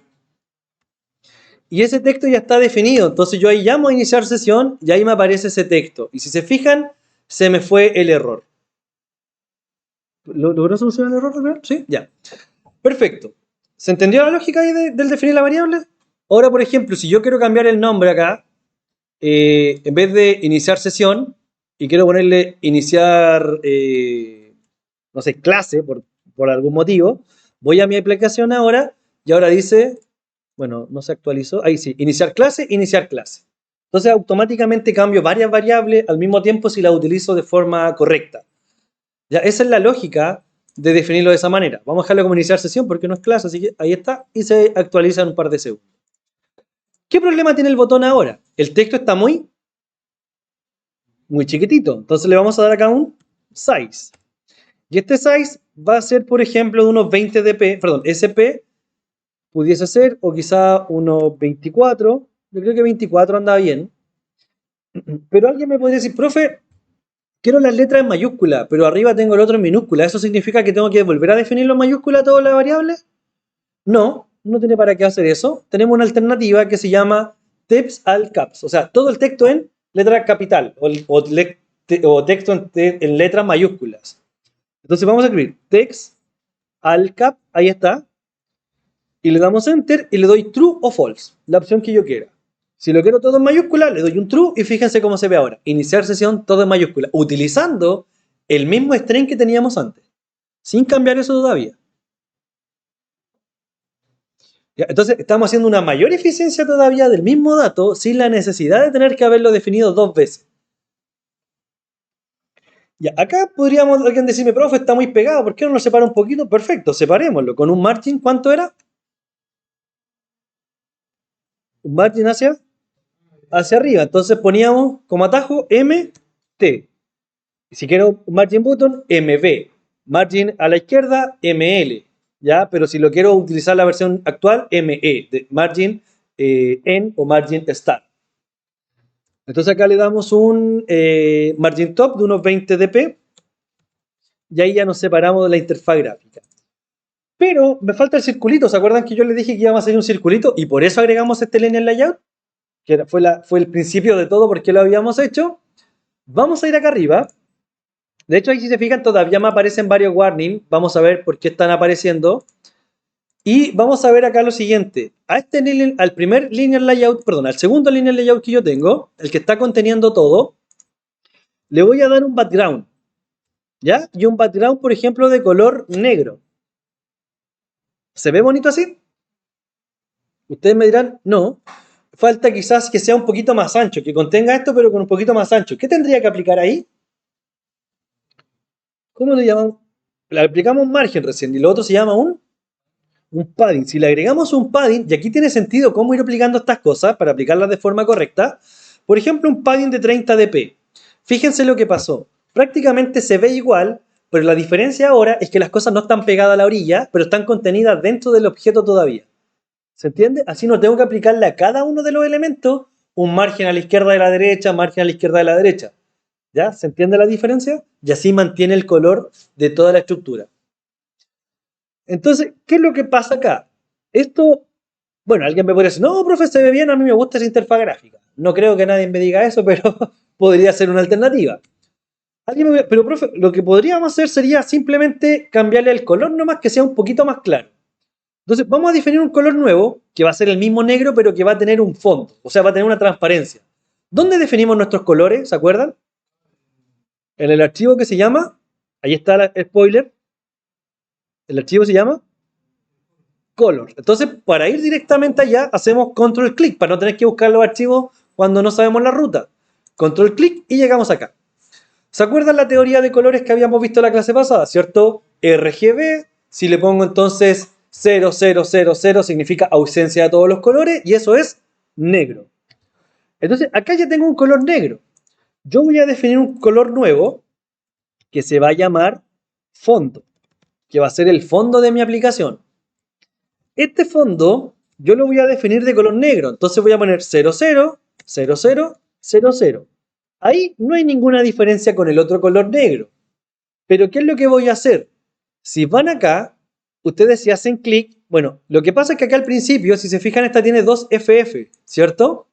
Speaker 1: y ese texto ya está definido. Entonces yo ahí llamo a iniciar sesión y ahí me aparece ese texto. Y si se fijan, se me fue el error. ¿Logró solucionar el error? ¿Sí? Ya. Perfecto. ¿Se entendió la lógica ahí del definir la variable? Ahora, por ejemplo, si yo quiero cambiar el nombre acá, en vez de iniciar sesión, y quiero ponerle iniciar, no sé, clase, por algún motivo, voy a mi aplicación ahora, y ahora dice, bueno, no se actualizó, ahí sí, iniciar clase, iniciar clase. Entonces automáticamente cambio varias variables al mismo tiempo si las utilizo de forma correcta. Ya, esa es la lógica de definirlo de esa manera. Vamos a dejarlo como iniciar sesión porque no es clase, así que ahí está, y se actualiza en un par de segundos. ¿Qué problema tiene el botón ahora? El texto está muy chiquitito. Entonces le vamos a dar acá un size. Y este size va a ser, por ejemplo, de unos 20 dp, perdón, SP pudiese ser, o quizá unos 24. Yo creo que 24 anda bien. Pero alguien me podría decir, profe, quiero las letras en mayúscula, pero arriba tengo el otro en minúscula. ¿Eso significa que tengo que volver a definirlo en mayúscula todas las variables? No, no tiene para qué hacer eso. Tenemos una alternativa que se llama text all caps, o sea, todo el texto en letra capital o texto en letras mayúsculas. Entonces vamos a escribir text all cap, ahí está, y le damos enter y le doy true o false, la opción que yo quiera. Si lo quiero todo en mayúscula, le doy un true y fíjense cómo se ve ahora. Iniciar sesión todo en mayúscula, utilizando el mismo string que teníamos antes, sin cambiar eso todavía. Entonces estamos haciendo una mayor eficiencia todavía del mismo dato sin la necesidad de tener que haberlo definido dos veces. Ya, acá podríamos alguien decirme, profe, está muy pegado, ¿por qué no lo separa un poquito? Perfecto, separémoslo. Con un margin, ¿cuánto era? Un margin hacia arriba. Entonces poníamos como atajo MT. Y si quiero un margin button, MB. Margin a la izquierda, ML. ¿Ya? Pero si lo quiero utilizar la versión actual, ME, de margin en o margin start. Entonces acá le damos un margin top de unos 20 dp y ahí ya nos separamos de la interfaz gráfica. Pero me falta el circulito. ¿Se acuerdan que yo les dije que íbamos a hacer un circulito? Y por eso agregamos este linear layout, que fue el principio de todo, porque lo habíamos hecho. Vamos a ir acá arriba. De hecho, ahí si se fijan, todavía me aparecen varios warnings. Vamos a ver por qué están apareciendo. Y vamos a ver acá lo siguiente. Al primer linear layout, perdón, al segundo linear layout que yo tengo, el que está conteniendo todo, le voy a dar un background. ¿Ya? Y un background, por ejemplo, de color negro. ¿Se ve bonito así? Ustedes me dirán, no. Falta quizás que sea un poquito más ancho, que contenga esto, pero con un poquito más ancho. ¿Qué tendría que aplicar ahí? ¿Cómo le llamamos? Le aplicamos un margen recién y lo otro se llama un padding. Si le agregamos un padding, y aquí tiene sentido cómo ir aplicando estas cosas para aplicarlas de forma correcta. Por ejemplo, un padding de 30 dp. Fíjense lo que pasó. Prácticamente se ve igual, pero la diferencia ahora es que las cosas no están pegadas a la orilla, pero están contenidas dentro del objeto todavía. ¿Se entiende? Así no tengo que aplicarle a cada uno de los elementos un margen a la izquierda de la derecha, margen a la izquierda de la derecha. ¿Ya? ¿Se entiende la diferencia? Y así mantiene el color de toda la estructura. Entonces, ¿qué es lo que pasa acá? Esto, bueno, alguien me podría decir, no, profe, se ve bien, a mí me gusta esa interfaz gráfica. No creo que nadie me diga eso, pero podría ser una alternativa. Pero, profe, lo que podríamos hacer sería simplemente cambiarle el color nomás, que sea un poquito más claro. Entonces, vamos a definir un color nuevo, que va a ser el mismo negro, pero que va a tener un fondo, o sea, va a tener una transparencia. ¿Dónde definimos nuestros colores? ¿Se acuerdan? En el archivo que se llama, ahí está el spoiler, el archivo se llama color. Entonces, para ir directamente allá, hacemos control clic, para no tener que buscar los archivos cuando no sabemos la ruta. Control clic y llegamos acá. ¿Se acuerdan la teoría de colores que habíamos visto en la clase pasada? ¿Cierto? RGB, si le pongo entonces 0000 significa ausencia de todos los colores y eso es negro. Entonces, acá ya tengo un color negro. Yo voy a definir un color nuevo que se va a llamar fondo, que va a ser el fondo de mi aplicación. Este fondo yo lo voy a definir de color negro, entonces voy a poner 00, 00, 00. Ahí no hay ninguna diferencia con el otro color negro. Pero ¿qué es lo que voy a hacer? Si van acá, ustedes si hacen clic, bueno, lo que pasa es que acá al principio, si se fijan, esta tiene dos FF, ¿cierto?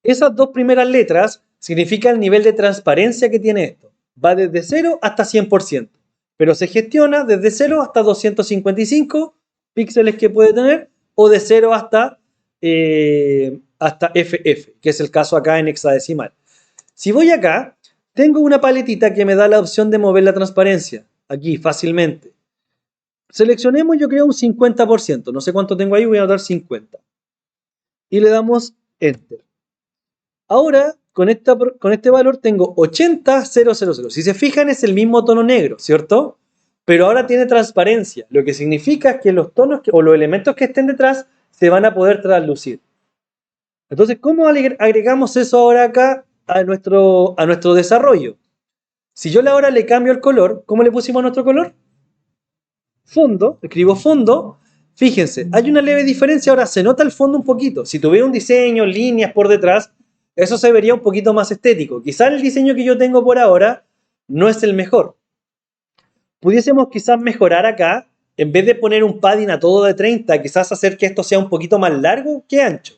Speaker 1: Esas dos primeras letras significan el nivel de transparencia que tiene esto. Va desde 0 hasta 100%, pero se gestiona desde 0 hasta 255 píxeles que puede tener, o de 0 hasta FF, que es el caso acá en hexadecimal. Si voy acá, tengo una paletita que me da la opción de mover la transparencia, aquí fácilmente. Seleccionemos, yo creo, un 50%, no sé cuánto tengo ahí, voy a dar 50. Y le damos Enter. Ahora, con este valor tengo 80,000. Si se fijan, es el mismo tono negro, ¿cierto? Pero ahora tiene transparencia, lo que significa que los tonos o los elementos que estén detrás se van a poder traslucir. Entonces, ¿cómo agregamos eso ahora acá a nuestro desarrollo? Si yo ahora le cambio el color, ¿cómo le pusimos nuestro color? Fondo, escribo fondo. Fíjense, hay una leve diferencia, ahora se nota el fondo un poquito. Si tuviera un diseño, líneas por detrás, eso se vería un poquito más estético. Quizás el diseño que yo tengo por ahora no es el mejor. Pudiésemos quizás mejorar acá, en vez de poner un padding a todo de 30, quizás hacer que esto sea un poquito más largo que ancho.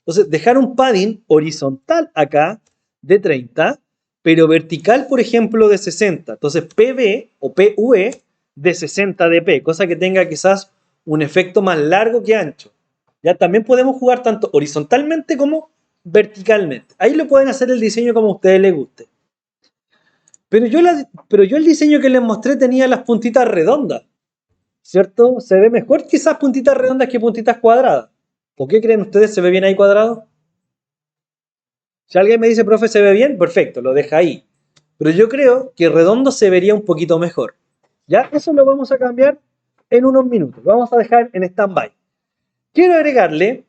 Speaker 1: Entonces, dejar un padding horizontal acá de 30, pero vertical, por ejemplo, de 60. Entonces, PV o PUE de 60 dp, cosa que tenga quizás un efecto más largo que ancho. Ya también podemos jugar tanto horizontalmente como verticalmente. Ahí lo pueden hacer el diseño como a ustedes les guste. Pero yo el diseño que les mostré tenía las puntitas redondas, ¿cierto? Se ve mejor quizás puntitas redondas que puntitas cuadradas. ¿Por qué creen ustedes? ¿Se ve bien ahí cuadrado? Si alguien me dice, profe, ¿se ve bien? Perfecto, lo deja ahí. Pero yo creo que redondo se vería un poquito mejor. Ya, eso lo vamos a cambiar en unos minutos. Lo vamos a dejar en stand-by. Quiero agregarle,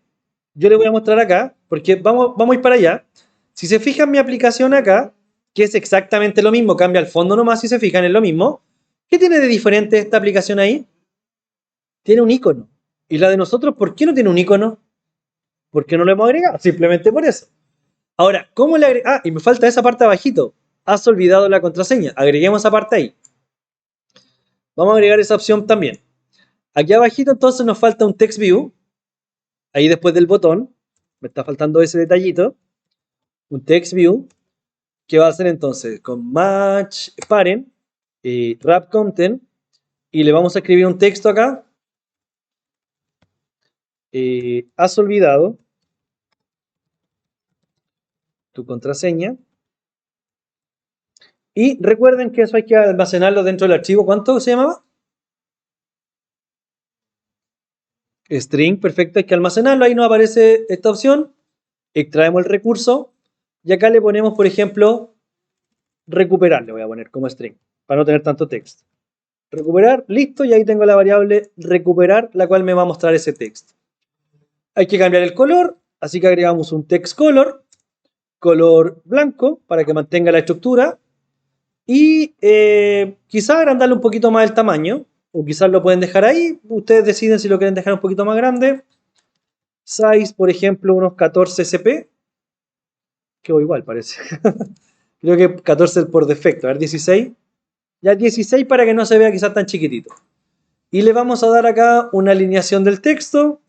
Speaker 1: yo le voy a mostrar acá, porque vamos a ir para allá. Si se fijan mi aplicación acá, que es exactamente lo mismo, cambia el fondo nomás, si se fijan, es lo mismo. ¿Qué tiene de diferente esta aplicación ahí? Tiene un icono. ¿Y la de nosotros por qué no tiene un icono? Porque no lo hemos agregado, simplemente por eso. Ahora, ¿cómo le agregamos? Ah, y me falta esa parte abajito. Has olvidado la contraseña. Agreguemos esa parte ahí. Vamos a agregar esa opción también. Aquí abajito entonces nos falta un text view. Ahí después del botón. Me está faltando ese detallito. Un text view. Que va a hacer entonces con match parent. Wrap content. Y le vamos a escribir un texto acá. Has olvidado tu contraseña. Y recuerden que eso hay que almacenarlo dentro del archivo. ¿Cuánto se llamaba? String, perfecto, hay que almacenarlo. Ahí nos aparece esta opción. Extraemos el recurso. Y acá le ponemos, por ejemplo, recuperar. Le voy a poner como string, para no tener tanto texto. Recuperar, listo. Y ahí tengo la variable recuperar, la cual me va a mostrar ese texto. Hay que cambiar el color. Así que agregamos un text color. Color blanco, para que mantenga la estructura. Y quizás agrandarle un poquito más el tamaño, o quizás lo pueden dejar ahí. Ustedes deciden si lo quieren dejar un poquito más grande. Size, por ejemplo, unos 14 cp. Quedó igual, parece. Creo que 14 por defecto. A ver, 16. Ya 16 para que no se vea quizás tan chiquitito. Y le vamos a dar acá una alineación del texto.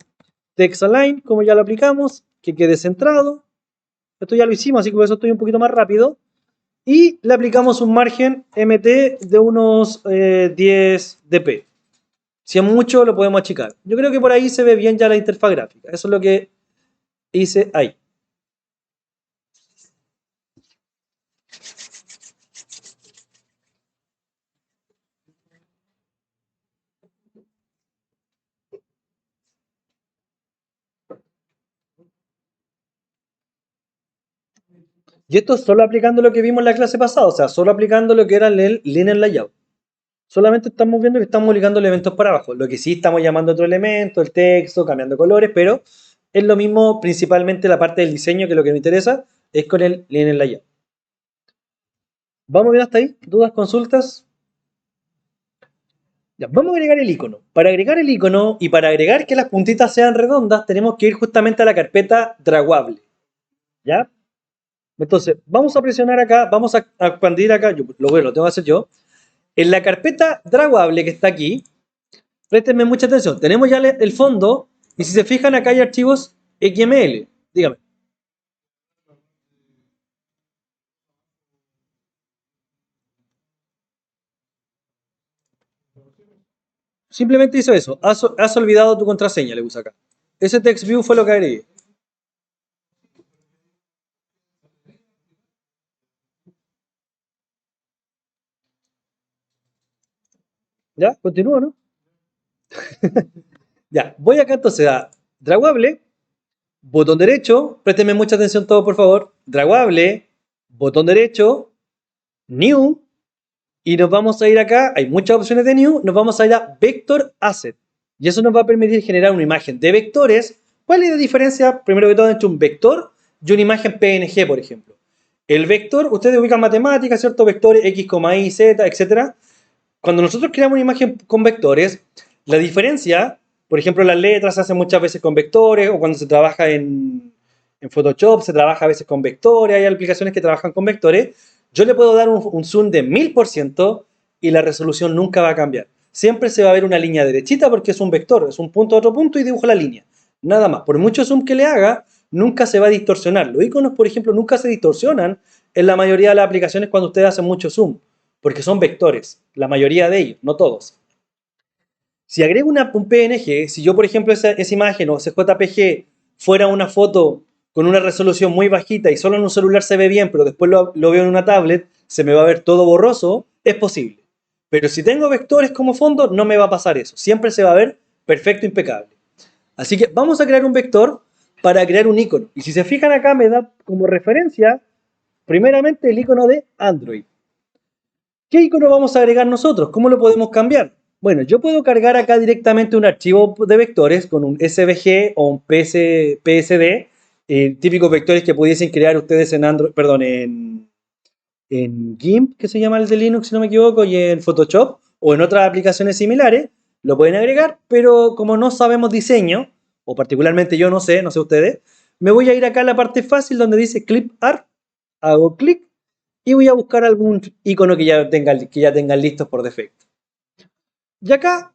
Speaker 1: Text align, como ya lo aplicamos. Que quede centrado. Esto ya lo hicimos, así que por eso estoy un poquito más rápido. Y le aplicamos un margen MT de unos 10 dp. Si es mucho, lo podemos achicar. Yo creo que por ahí se ve bien ya la interfaz gráfica. Eso es lo que hice ahí. Y esto es solo aplicando lo que vimos en la clase pasada, o sea, solo aplicando lo que era el linear layout. Solamente estamos viendo que estamos aplicando elementos para abajo. Lo que sí estamos llamando otro elemento, el texto, cambiando colores, pero es lo mismo principalmente la parte del diseño, que lo que me interesa es con el linear layout. ¿Vamos bien hasta ahí? ¿Dudas, consultas? Ya, vamos a agregar el icono. Para agregar el icono y para agregar que las puntitas sean redondas, tenemos que ir justamente a la carpeta draguable. ¿Ya? Entonces, vamos a presionar acá, vamos a expandir acá, lo tengo que hacer yo. En la carpeta draguable que está aquí, préstenme mucha atención, tenemos ya el fondo y si se fijan acá hay archivos XML. Dígame. Simplemente hizo eso. Has olvidado tu contraseña, le puse acá. Ese text view fue lo que agregué. ¿Ya? Continúo, ¿no? Ya, voy acá entonces a draguable, botón derecho, présteme mucha atención todo por favor, draguable, botón derecho, new, y nos vamos a ir acá, hay muchas opciones de new, nos vamos a ir a vector asset, y eso nos va a permitir generar una imagen de vectores. ¿Cuál es la diferencia? Primero que todo entre un vector y una imagen PNG, por ejemplo. El vector, ustedes ubican matemáticas, ¿cierto? Vectores X, Y, Z, etcétera. Cuando nosotros creamos una imagen con vectores, la diferencia, por ejemplo, las letras se hacen muchas veces con vectores, o cuando se trabaja en Photoshop se trabaja a veces con vectores, hay aplicaciones que trabajan con vectores. Yo le puedo dar un zoom de 1000% y la resolución nunca va a cambiar. Siempre se va a ver una línea derechita porque es un vector, es un punto a otro punto y dibujo la línea. Nada más. Por mucho zoom que le haga, nunca se va a distorsionar. Los iconos, por ejemplo, nunca se distorsionan en la mayoría de las aplicaciones cuando ustedes hacen mucho zoom porque son vectores, la mayoría de ellos, no todos. Si agrego un PNG, si yo por ejemplo esa imagen o ese JPG fuera una foto con una resolución muy bajita y solo en un celular se ve bien, pero después lo veo en una tablet, se me va a ver todo borroso, es posible. Pero si tengo vectores como fondo, no me va a pasar eso. Siempre se va a ver perfecto, impecable. Así que vamos a crear un vector para crear un icono. Y si se fijan acá, me da como referencia, primeramente, el icono de Android. ¿Qué icono vamos a agregar nosotros? ¿Cómo lo podemos cambiar? Bueno, yo puedo cargar acá directamente un archivo de vectores con un SVG o un PSD, típicos vectores que pudiesen crear ustedes en Android, perdón, en GIMP, que se llama el de Linux, si no me equivoco, y en Photoshop o en otras aplicaciones similares, lo pueden agregar, pero como no sabemos diseño, o particularmente yo no sé ustedes, me voy a ir acá a la parte fácil donde dice Clip Art, hago clic y voy a buscar algún icono que ya tengan listos por defecto. Y acá,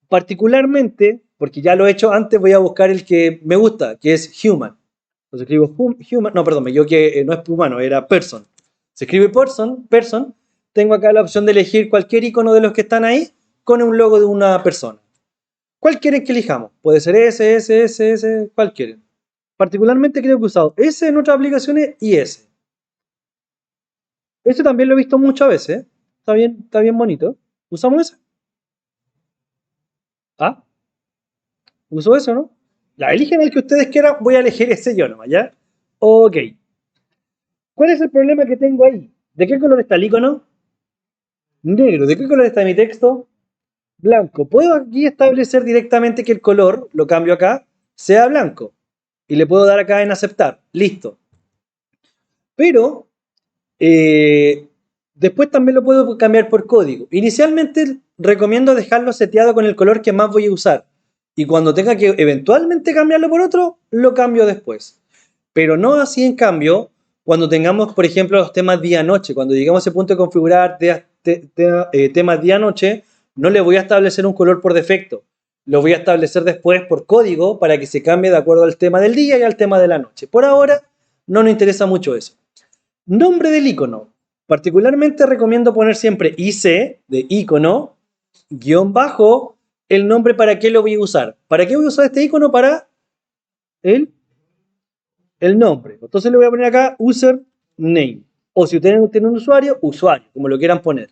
Speaker 1: particularmente, porque ya lo he hecho antes, voy a buscar el que me gusta, que es Human. Entonces escribo Human, no, perdón, me equivoqué, no es humano, era Person. Se escribe person, tengo acá la opción de elegir cualquier icono de los que están ahí con un logo de una persona. ¿Cuál quieren que elijamos? Puede ser ese, ¿cuál quieren? Particularmente creo que he usado ese en otras aplicaciones y ese. Ese también lo he visto muchas veces, ¿eh? Está bien bonito. ¿Usamos ese? Ah, ¿uso eso, no? Ya, eligen el que ustedes quieran, voy a elegir ese yo nomás, ¿ya? Ok. ¿Cuál es el problema que tengo ahí? ¿De qué color está el icono? Negro. ¿De qué color está mi texto? Blanco. Puedo aquí establecer directamente que el color, lo cambio acá, sea blanco. Y le puedo dar acá en aceptar. Listo. Pero, eh, después también lo puedo cambiar por código. Inicialmente recomiendo dejarlo seteado con el color que más voy a usar. Y cuando tenga que eventualmente cambiarlo por otro, lo cambio después. Pero no así en cambio cuando tengamos, por ejemplo, los temas día-noche. Cuando lleguemos a ese punto de configurar temas día-noche, no le voy a establecer un color por defecto. Lo voy a establecer después por código para que se cambie de acuerdo al tema del día y al tema de la noche. Por ahora no nos interesa mucho eso. Nombre del icono. Particularmente recomiendo poner siempre IC de icono, guión bajo, el nombre para qué lo voy a usar. ¿Para qué voy a usar este icono? Para el nombre. Entonces le voy a poner acá username. O si ustedes tienen un usuario, usuario, como lo quieran poner.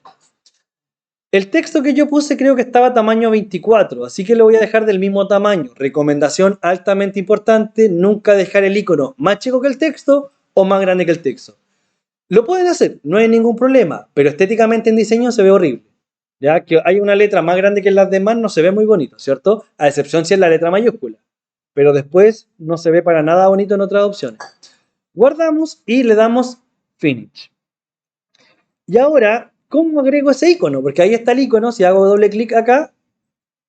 Speaker 1: El texto que yo puse creo que estaba tamaño 24, así que lo voy a dejar del mismo tamaño. Recomendación altamente importante, nunca dejar el icono más chico que el texto o más grande que el texto. Lo pueden hacer, no hay ningún problema, pero estéticamente en diseño se ve horrible. Ya que hay una letra más grande que las demás no se ve muy bonito, ¿cierto? A excepción si es la letra mayúscula. Pero después no se ve para nada bonito en otras opciones. Guardamos y le damos Finish. Y ahora, ¿Cómo agrego ese icono? Porque ahí está el icono, si hago doble clic acá,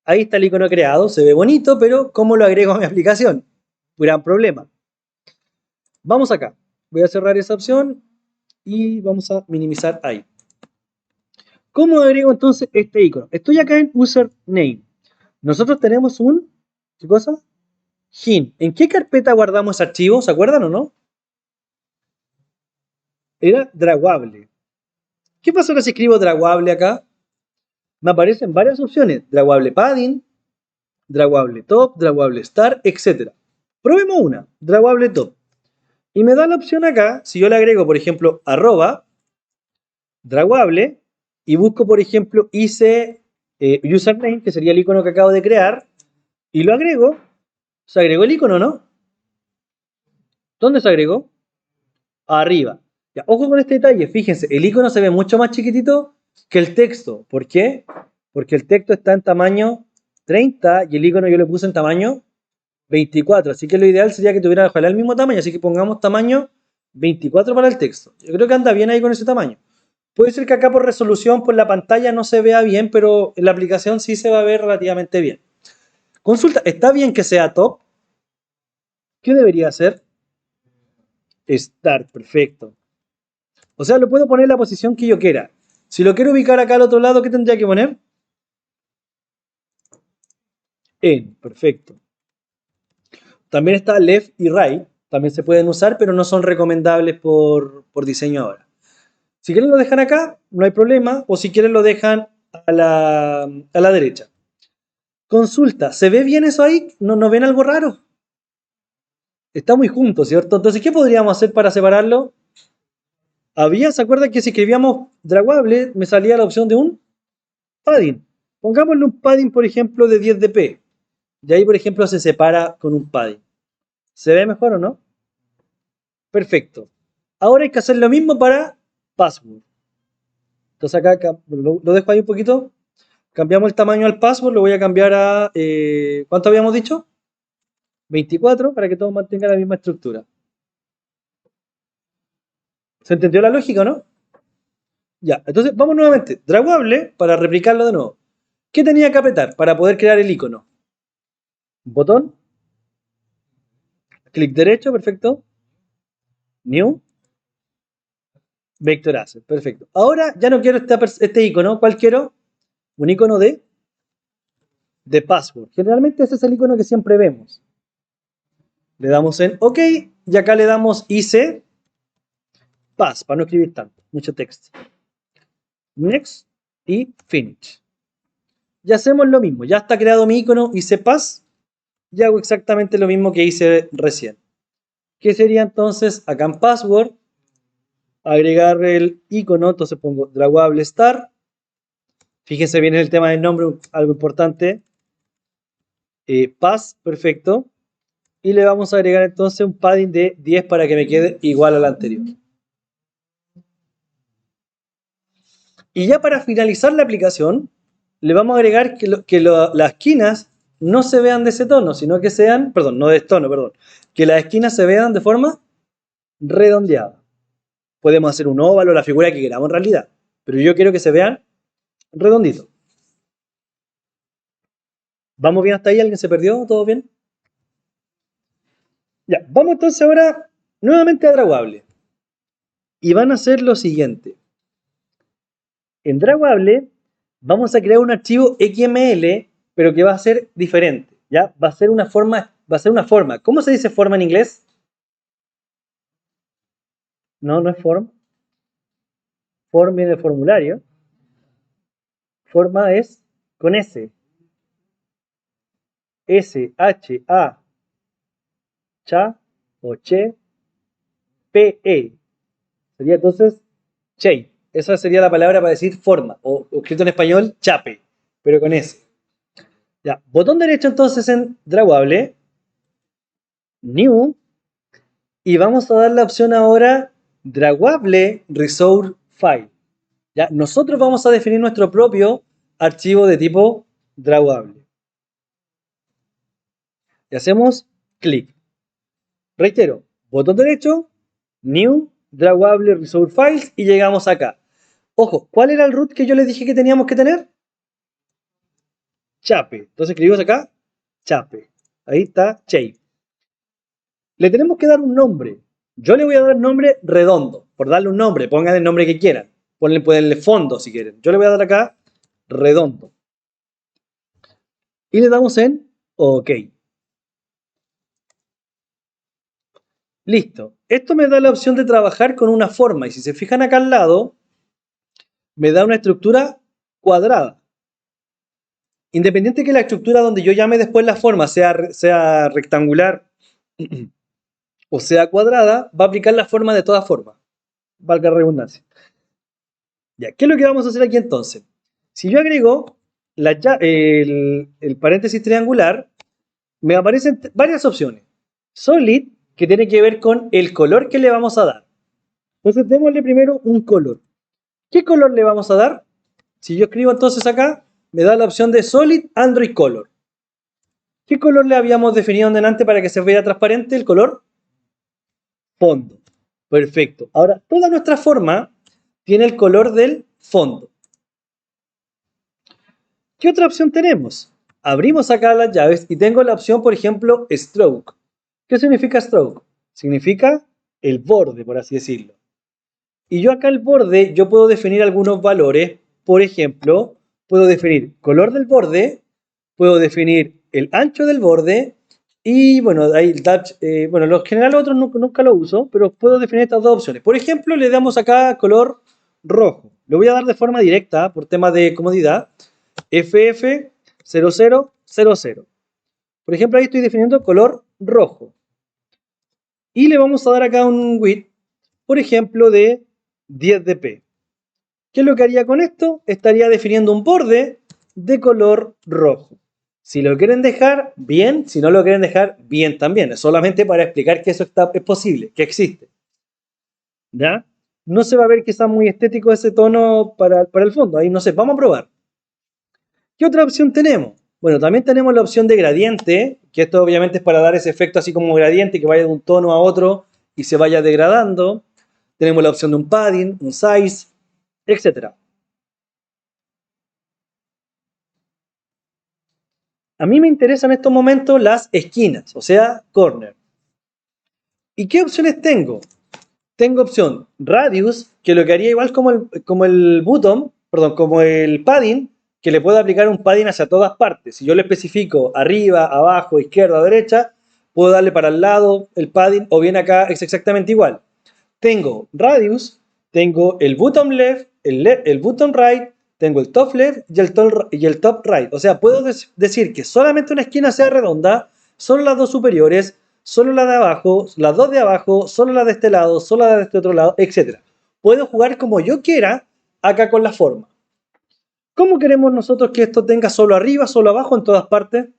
Speaker 1: ahí está el icono creado, se ve bonito, pero ¿cómo lo agrego a mi aplicación? Gran problema. Vamos acá, voy a cerrar esa opción y vamos a minimizar ahí. ¿Cómo agrego entonces este icono? Estoy acá en username. Nosotros tenemos un, ¿qué cosa? Hint. ¿En qué carpeta guardamos ese archivo? ¿Se acuerdan o no? Era draguable. ¿Qué pasa si escribo draguable acá? Me aparecen varias opciones. Draguable padding, draguable top, draguable star, etc. Probemos una, draguable top. Y me da la opción acá, si yo le agrego, por ejemplo, arroba, draguable, y busco, por ejemplo, hice username, que sería el icono que acabo de crear, y lo agrego, se agregó el icono, ¿no? ¿Dónde se agregó? Arriba. Ya, ojo con este detalle, fíjense, el icono se ve mucho más chiquitito que el texto. ¿Por qué? Porque el texto está en tamaño 30 y el icono yo le puse en tamaño 24. Así que lo ideal sería que tuviera ojalá el mismo tamaño, así que pongamos tamaño 24 para el texto. Yo creo que anda bien ahí con ese tamaño. Puede ser que acá por resolución, por la pantalla no se vea bien, pero en la aplicación sí se va a ver relativamente bien. Consulta, ¿está bien que sea top? ¿Qué debería hacer? Start, perfecto. O sea, lo puedo poner en la posición que yo quiera. Si lo quiero ubicar acá al otro lado, ¿qué tendría que poner? En, perfecto. También está left y right. También se pueden usar, pero no son recomendables por diseño ahora. Si quieren lo dejan acá, no hay problema. O si quieren lo dejan a la derecha. Consulta, ¿se ve bien eso ahí? ¿No ven algo raro? Está muy junto, ¿cierto? Entonces, ¿qué podríamos hacer para separarlo? ¿Se acuerdan que si escribíamos draguable, me salía la opción de un padding? Pongámosle un padding, por ejemplo, de 10 dp. Y ahí, por ejemplo, se separa con un padding. ¿Se ve mejor o no? Perfecto. Ahora hay que hacer lo mismo para password. Entonces acá lo dejo ahí un poquito. Cambiamos el tamaño al password. Lo voy a cambiar a... ¿cuánto habíamos dicho? 24 para que todo mantenga la misma estructura. ¿Se entendió la lógica, no? Ya, entonces vamos nuevamente. Draguable para replicarlo de nuevo. ¿Qué tenía que apretar para poder crear el icono? Botón. Clic derecho, perfecto. New. Vector Asset, perfecto. Ahora ya no quiero este icono. ¿Cuál quiero? Un icono de password. Generalmente ese es el icono que siempre vemos. Le damos en OK y acá le damos IC pass para no escribir tanto, mucho texto. Next y Finish. Y hacemos lo mismo. Ya está creado mi icono IC pass y hago exactamente lo mismo que hice recién. ¿Qué sería entonces acá en password? Agregar el icono, entonces pongo draguable star. Fíjense bien en el tema del nombre, algo importante. Pass, perfecto. Y le vamos a agregar entonces un padding de 10 para que me quede igual al anterior. Y ya para finalizar la aplicación, le vamos a agregar que las esquinas no se vean de ese tono, sino que sean, perdón, no de este tono, perdón, que las esquinas se vean de forma redondeada. Podemos hacer un óvalo, la figura que queramos en realidad, pero yo quiero que se vean redonditos. ¿Vamos bien hasta ahí? ¿Alguien se perdió? ¿Todo bien? Ya, vamos entonces ahora nuevamente a Draguable. Y van a hacer lo siguiente. En Draguable vamos a crear un archivo XML, pero que va a ser diferente. ¿Ya? Va a ser una forma. ¿Cómo se dice forma en inglés? No, no es form. Form viene de formulario. Forma es con S. S-H-A. Cha o che. P-E. Sería entonces shape. Esa sería la palabra para decir forma. O escrito en español, chape. Pero con S. Ya. Botón derecho entonces en Draguable. New. Y vamos a dar la opción ahora Draguable Resource File. ¿Ya? Nosotros vamos a definir nuestro propio archivo de tipo Draguable. Y hacemos clic. Reitero, botón derecho, New, Draguable Resource Files y llegamos acá. Ojo, ¿cuál era el root que yo les dije que teníamos que tener? Chape. Entonces escribimos acá, chape. Ahí está, shape. Le tenemos que dar un nombre. Yo le voy a dar el nombre redondo, por darle un nombre. Pongan el nombre que quieran. Ponerle fondo si quieren. Yo le voy a dar acá redondo. Y le damos en OK. Listo. Esto me da la opción de trabajar con una forma. Y si se fijan acá al lado, me da una estructura cuadrada. Independiente que la estructura donde yo llame después la forma sea rectangular o sea cuadrada, va a aplicar la forma de todas formas. Valga la redundancia. Ya, ¿qué es lo que vamos a hacer aquí entonces? Si yo agrego el paréntesis triangular, me aparecen varias opciones. Solid, que tiene que ver con el color que le vamos a dar. Entonces démosle primero un color. ¿Qué color le vamos a dar? Si yo escribo entonces acá, me da la opción de Solid Android Color. ¿Qué color le habíamos definido delante para que se vea transparente? El color fondo. Perfecto. Ahora, toda nuestra forma tiene el color del fondo. ¿Qué otra opción tenemos? Abrimos acá las llaves y tengo la opción, por ejemplo, Stroke. ¿Qué significa Stroke? Significa el borde, por así decirlo. Y yo acá el borde, yo puedo definir algunos valores. Por ejemplo, puedo definir color del borde, puedo definir el ancho del borde y bueno, ahí el touch, bueno, los general otros nunca lo uso, pero puedo definir estas dos opciones. Por ejemplo, le damos acá color rojo. Lo voy a dar de forma directa por tema de comodidad. FF0000. Por ejemplo, ahí estoy definiendo color rojo. Y le vamos a dar acá un width, por ejemplo, de 10 dp. ¿Qué es lo que haría con esto? Estaría definiendo un borde de color rojo. Si lo quieren dejar, bien. Si no lo quieren dejar, bien también. Es solamente para explicar que eso es posible, que existe. ¿Ya? No se va a ver quizás muy estético ese tono para el fondo. Ahí no sé, vamos a probar. ¿Qué otra opción tenemos? Bueno, también tenemos la opción de gradiente, que esto obviamente es para dar ese efecto así como gradiente, que vaya de un tono a otro y se vaya degradando. Tenemos la opción de un padding, un size, etc. A mí me interesan en estos momentos las esquinas, o sea, corner. ¿Y qué opciones tengo? Tengo opción radius, que lo que haría igual como el bottom, perdón, como el padding, que le puedo aplicar un padding hacia todas partes. Si yo le especifico arriba, abajo, izquierda, derecha, puedo darle para el lado el padding, o bien acá es exactamente igual. Tengo radius, tengo el bottom left, el bottom right, tengo el top left y el top right. O sea, puedo decir que solamente una esquina sea redonda, solo las dos superiores, solo la de abajo, las dos de abajo, solo la de este lado, solo la de este otro lado, etc. Puedo jugar como yo quiera acá con la forma. ¿Cómo queremos nosotros que esto tenga solo arriba, solo abajo, en todas partes?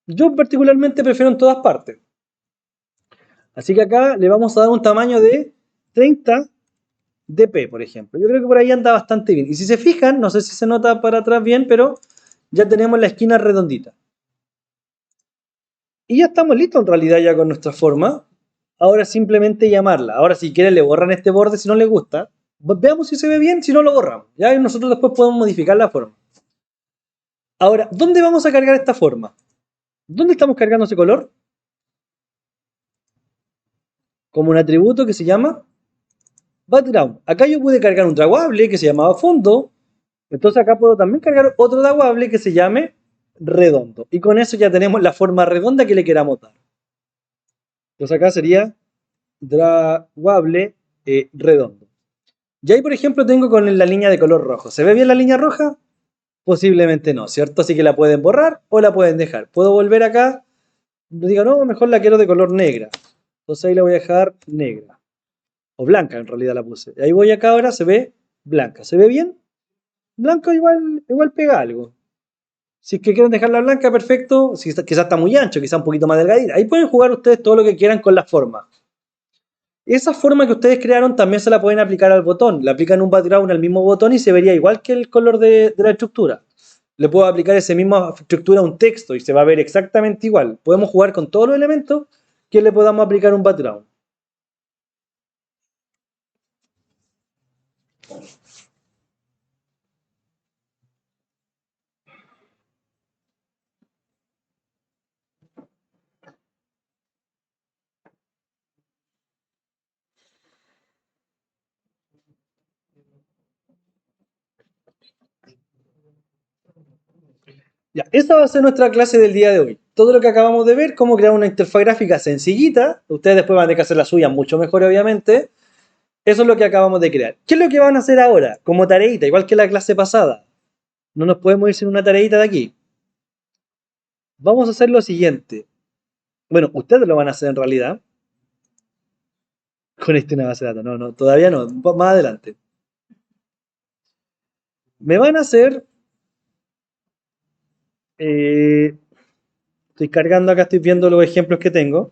Speaker 1: Yo particularmente prefiero en todas partes. Así que acá le vamos a dar un tamaño de 30 dp, por ejemplo. Yo creo que por ahí anda bastante bien. Y si se fijan, no sé si se nota para atrás bien, pero ya tenemos la esquina redondita. Y ya estamos listos en realidad ya con nuestra forma. Ahora simplemente llamarla. Ahora si quieren le borran este borde si no les gusta. Veamos si se ve bien, si no lo borramos. Ya nosotros después podemos modificar la forma. Ahora, ¿dónde vamos a cargar esta forma? ¿Dónde estamos cargando ese color? Como un atributo que se llama background. Acá yo pude cargar un draguable que se llamaba fondo. Entonces acá puedo también cargar otro draguable que se llame redondo. Y con eso ya tenemos la forma redonda que le queramos dar. Entonces acá sería draguable redondo. Y ahí, por ejemplo, tengo con la línea de color rojo. ¿Se ve bien la línea roja? Posiblemente no, ¿cierto? Así que la pueden borrar o la pueden dejar. Puedo volver acá. Digo, no, mejor la quiero de color negra. Entonces ahí la voy a dejar negra. O blanca en realidad la puse. Ahí voy acá ahora, se ve blanca. ¿Se ve bien? Blanco igual pega algo. Si es que quieren dejarla blanca, perfecto. Si quizás está muy ancho, quizás un poquito más delgadita. Ahí pueden jugar ustedes todo lo que quieran con las formas. Esa forma que ustedes crearon también se la pueden aplicar al botón. Le aplican un background al mismo botón y se vería igual que el color de la estructura. Le puedo aplicar esa misma estructura a un texto y se va a ver exactamente igual. Podemos jugar con todos los elementos que le podamos aplicar un background. Ya, esa va a ser nuestra clase del día de hoy. Todo lo que acabamos de ver, cómo crear una interfaz gráfica sencillita. Ustedes después van a tener que hacer la suya mucho mejor, obviamente. Eso es lo que acabamos de crear. ¿Qué es lo que van a hacer ahora? Como tareita, igual que la clase pasada. No nos podemos ir sin una tareita de aquí. Vamos a hacer lo siguiente. Bueno, ustedes lo van a hacer en realidad. Con una base de datos. No, no, todavía no. Más adelante. Me van a hacer... estoy cargando acá, estoy viendo los ejemplos que tengo.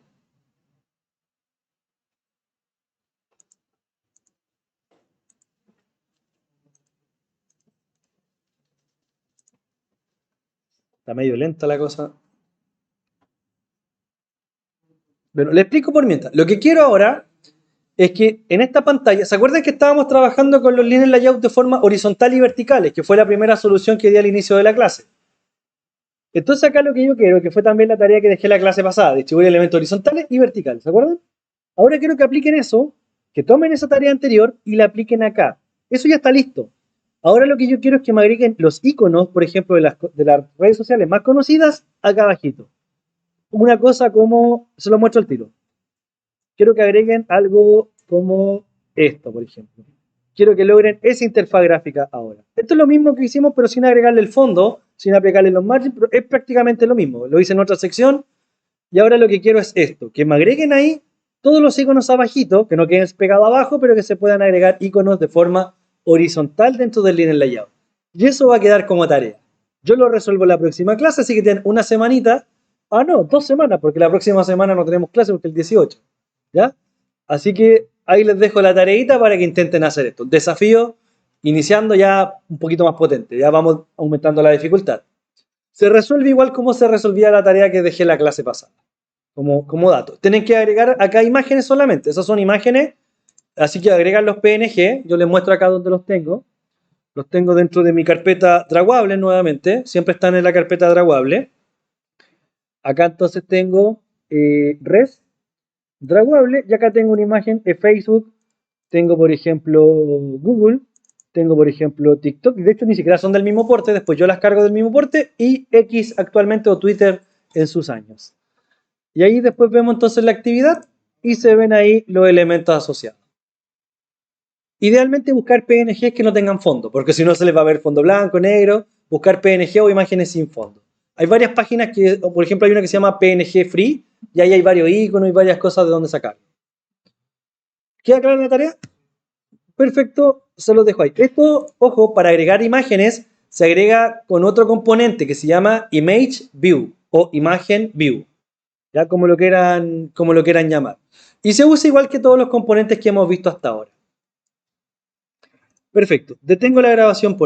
Speaker 1: Está medio lenta la cosa. Bueno, le explico por mientras. Lo que quiero ahora es que en esta pantalla, ¿se acuerdan que estábamos trabajando con los linear layout de forma horizontal y verticales? Que fue la primera solución que di al inicio de la clase. Entonces acá lo que yo quiero, que fue también la tarea que dejé la clase pasada, distribuir elementos horizontales y verticales, ¿se acuerdan? Ahora quiero que apliquen eso, que tomen esa tarea anterior y la apliquen acá. Eso ya está listo. Ahora lo que yo quiero es que me agreguen los iconos, por ejemplo, de las redes sociales más conocidas, acá abajito. Una cosa como, se lo muestro al tiro. Quiero que agreguen algo como esto, por ejemplo. Quiero que logren esa interfaz gráfica ahora. Esto es lo mismo que hicimos, pero sin agregarle el fondo, sin aplicarle los margins, pero es prácticamente lo mismo. Lo hice en otra sección y ahora lo que quiero es esto, que me agreguen ahí todos los iconos abajito, que no queden pegados abajo, pero que se puedan agregar iconos de forma horizontal dentro del linear layout. Y eso va a quedar como tarea. Yo lo resuelvo en la próxima clase, así que tienen una semanita. Ah, no, 2 semanas, porque la próxima semana no tenemos clase porque el 18. ¿Ya? Así que ahí les dejo la tareita para que intenten hacer esto. Desafío iniciando ya un poquito más potente. Ya vamos aumentando la dificultad. Se resuelve igual como se resolvía la tarea que dejé en la clase pasada. Como dato. Tienen que agregar acá imágenes solamente. Esas son imágenes. Así que agregan los PNG. Yo les muestro acá donde los tengo. Los tengo dentro de mi carpeta Drawable nuevamente. Siempre están en la carpeta Drawable. Acá entonces tengo res Drawable. Y acá tengo una imagen de Facebook. Tengo, por ejemplo, Google. Tengo, por ejemplo, TikTok. De hecho, ni siquiera son del mismo porte. Después yo las cargo del mismo porte. Y X actualmente o Twitter en sus años. Y ahí después vemos entonces la actividad y se ven ahí los elementos asociados. Idealmente buscar PNGs que no tengan fondo, porque si no se les va a ver fondo blanco, negro. Buscar PNG o imágenes sin fondo. Hay varias páginas que, por ejemplo, hay una que se llama PNG Free y ahí hay varios iconos y varias cosas de donde sacar. ¿Queda clara la tarea? Perfecto, se los dejo ahí. Esto, ojo, para agregar imágenes se agrega con otro componente que se llama Image View o Imagen View. Ya como lo quieran llamar. Y se usa igual que todos los componentes que hemos visto hasta ahora. Perfecto, detengo la grabación por ahora.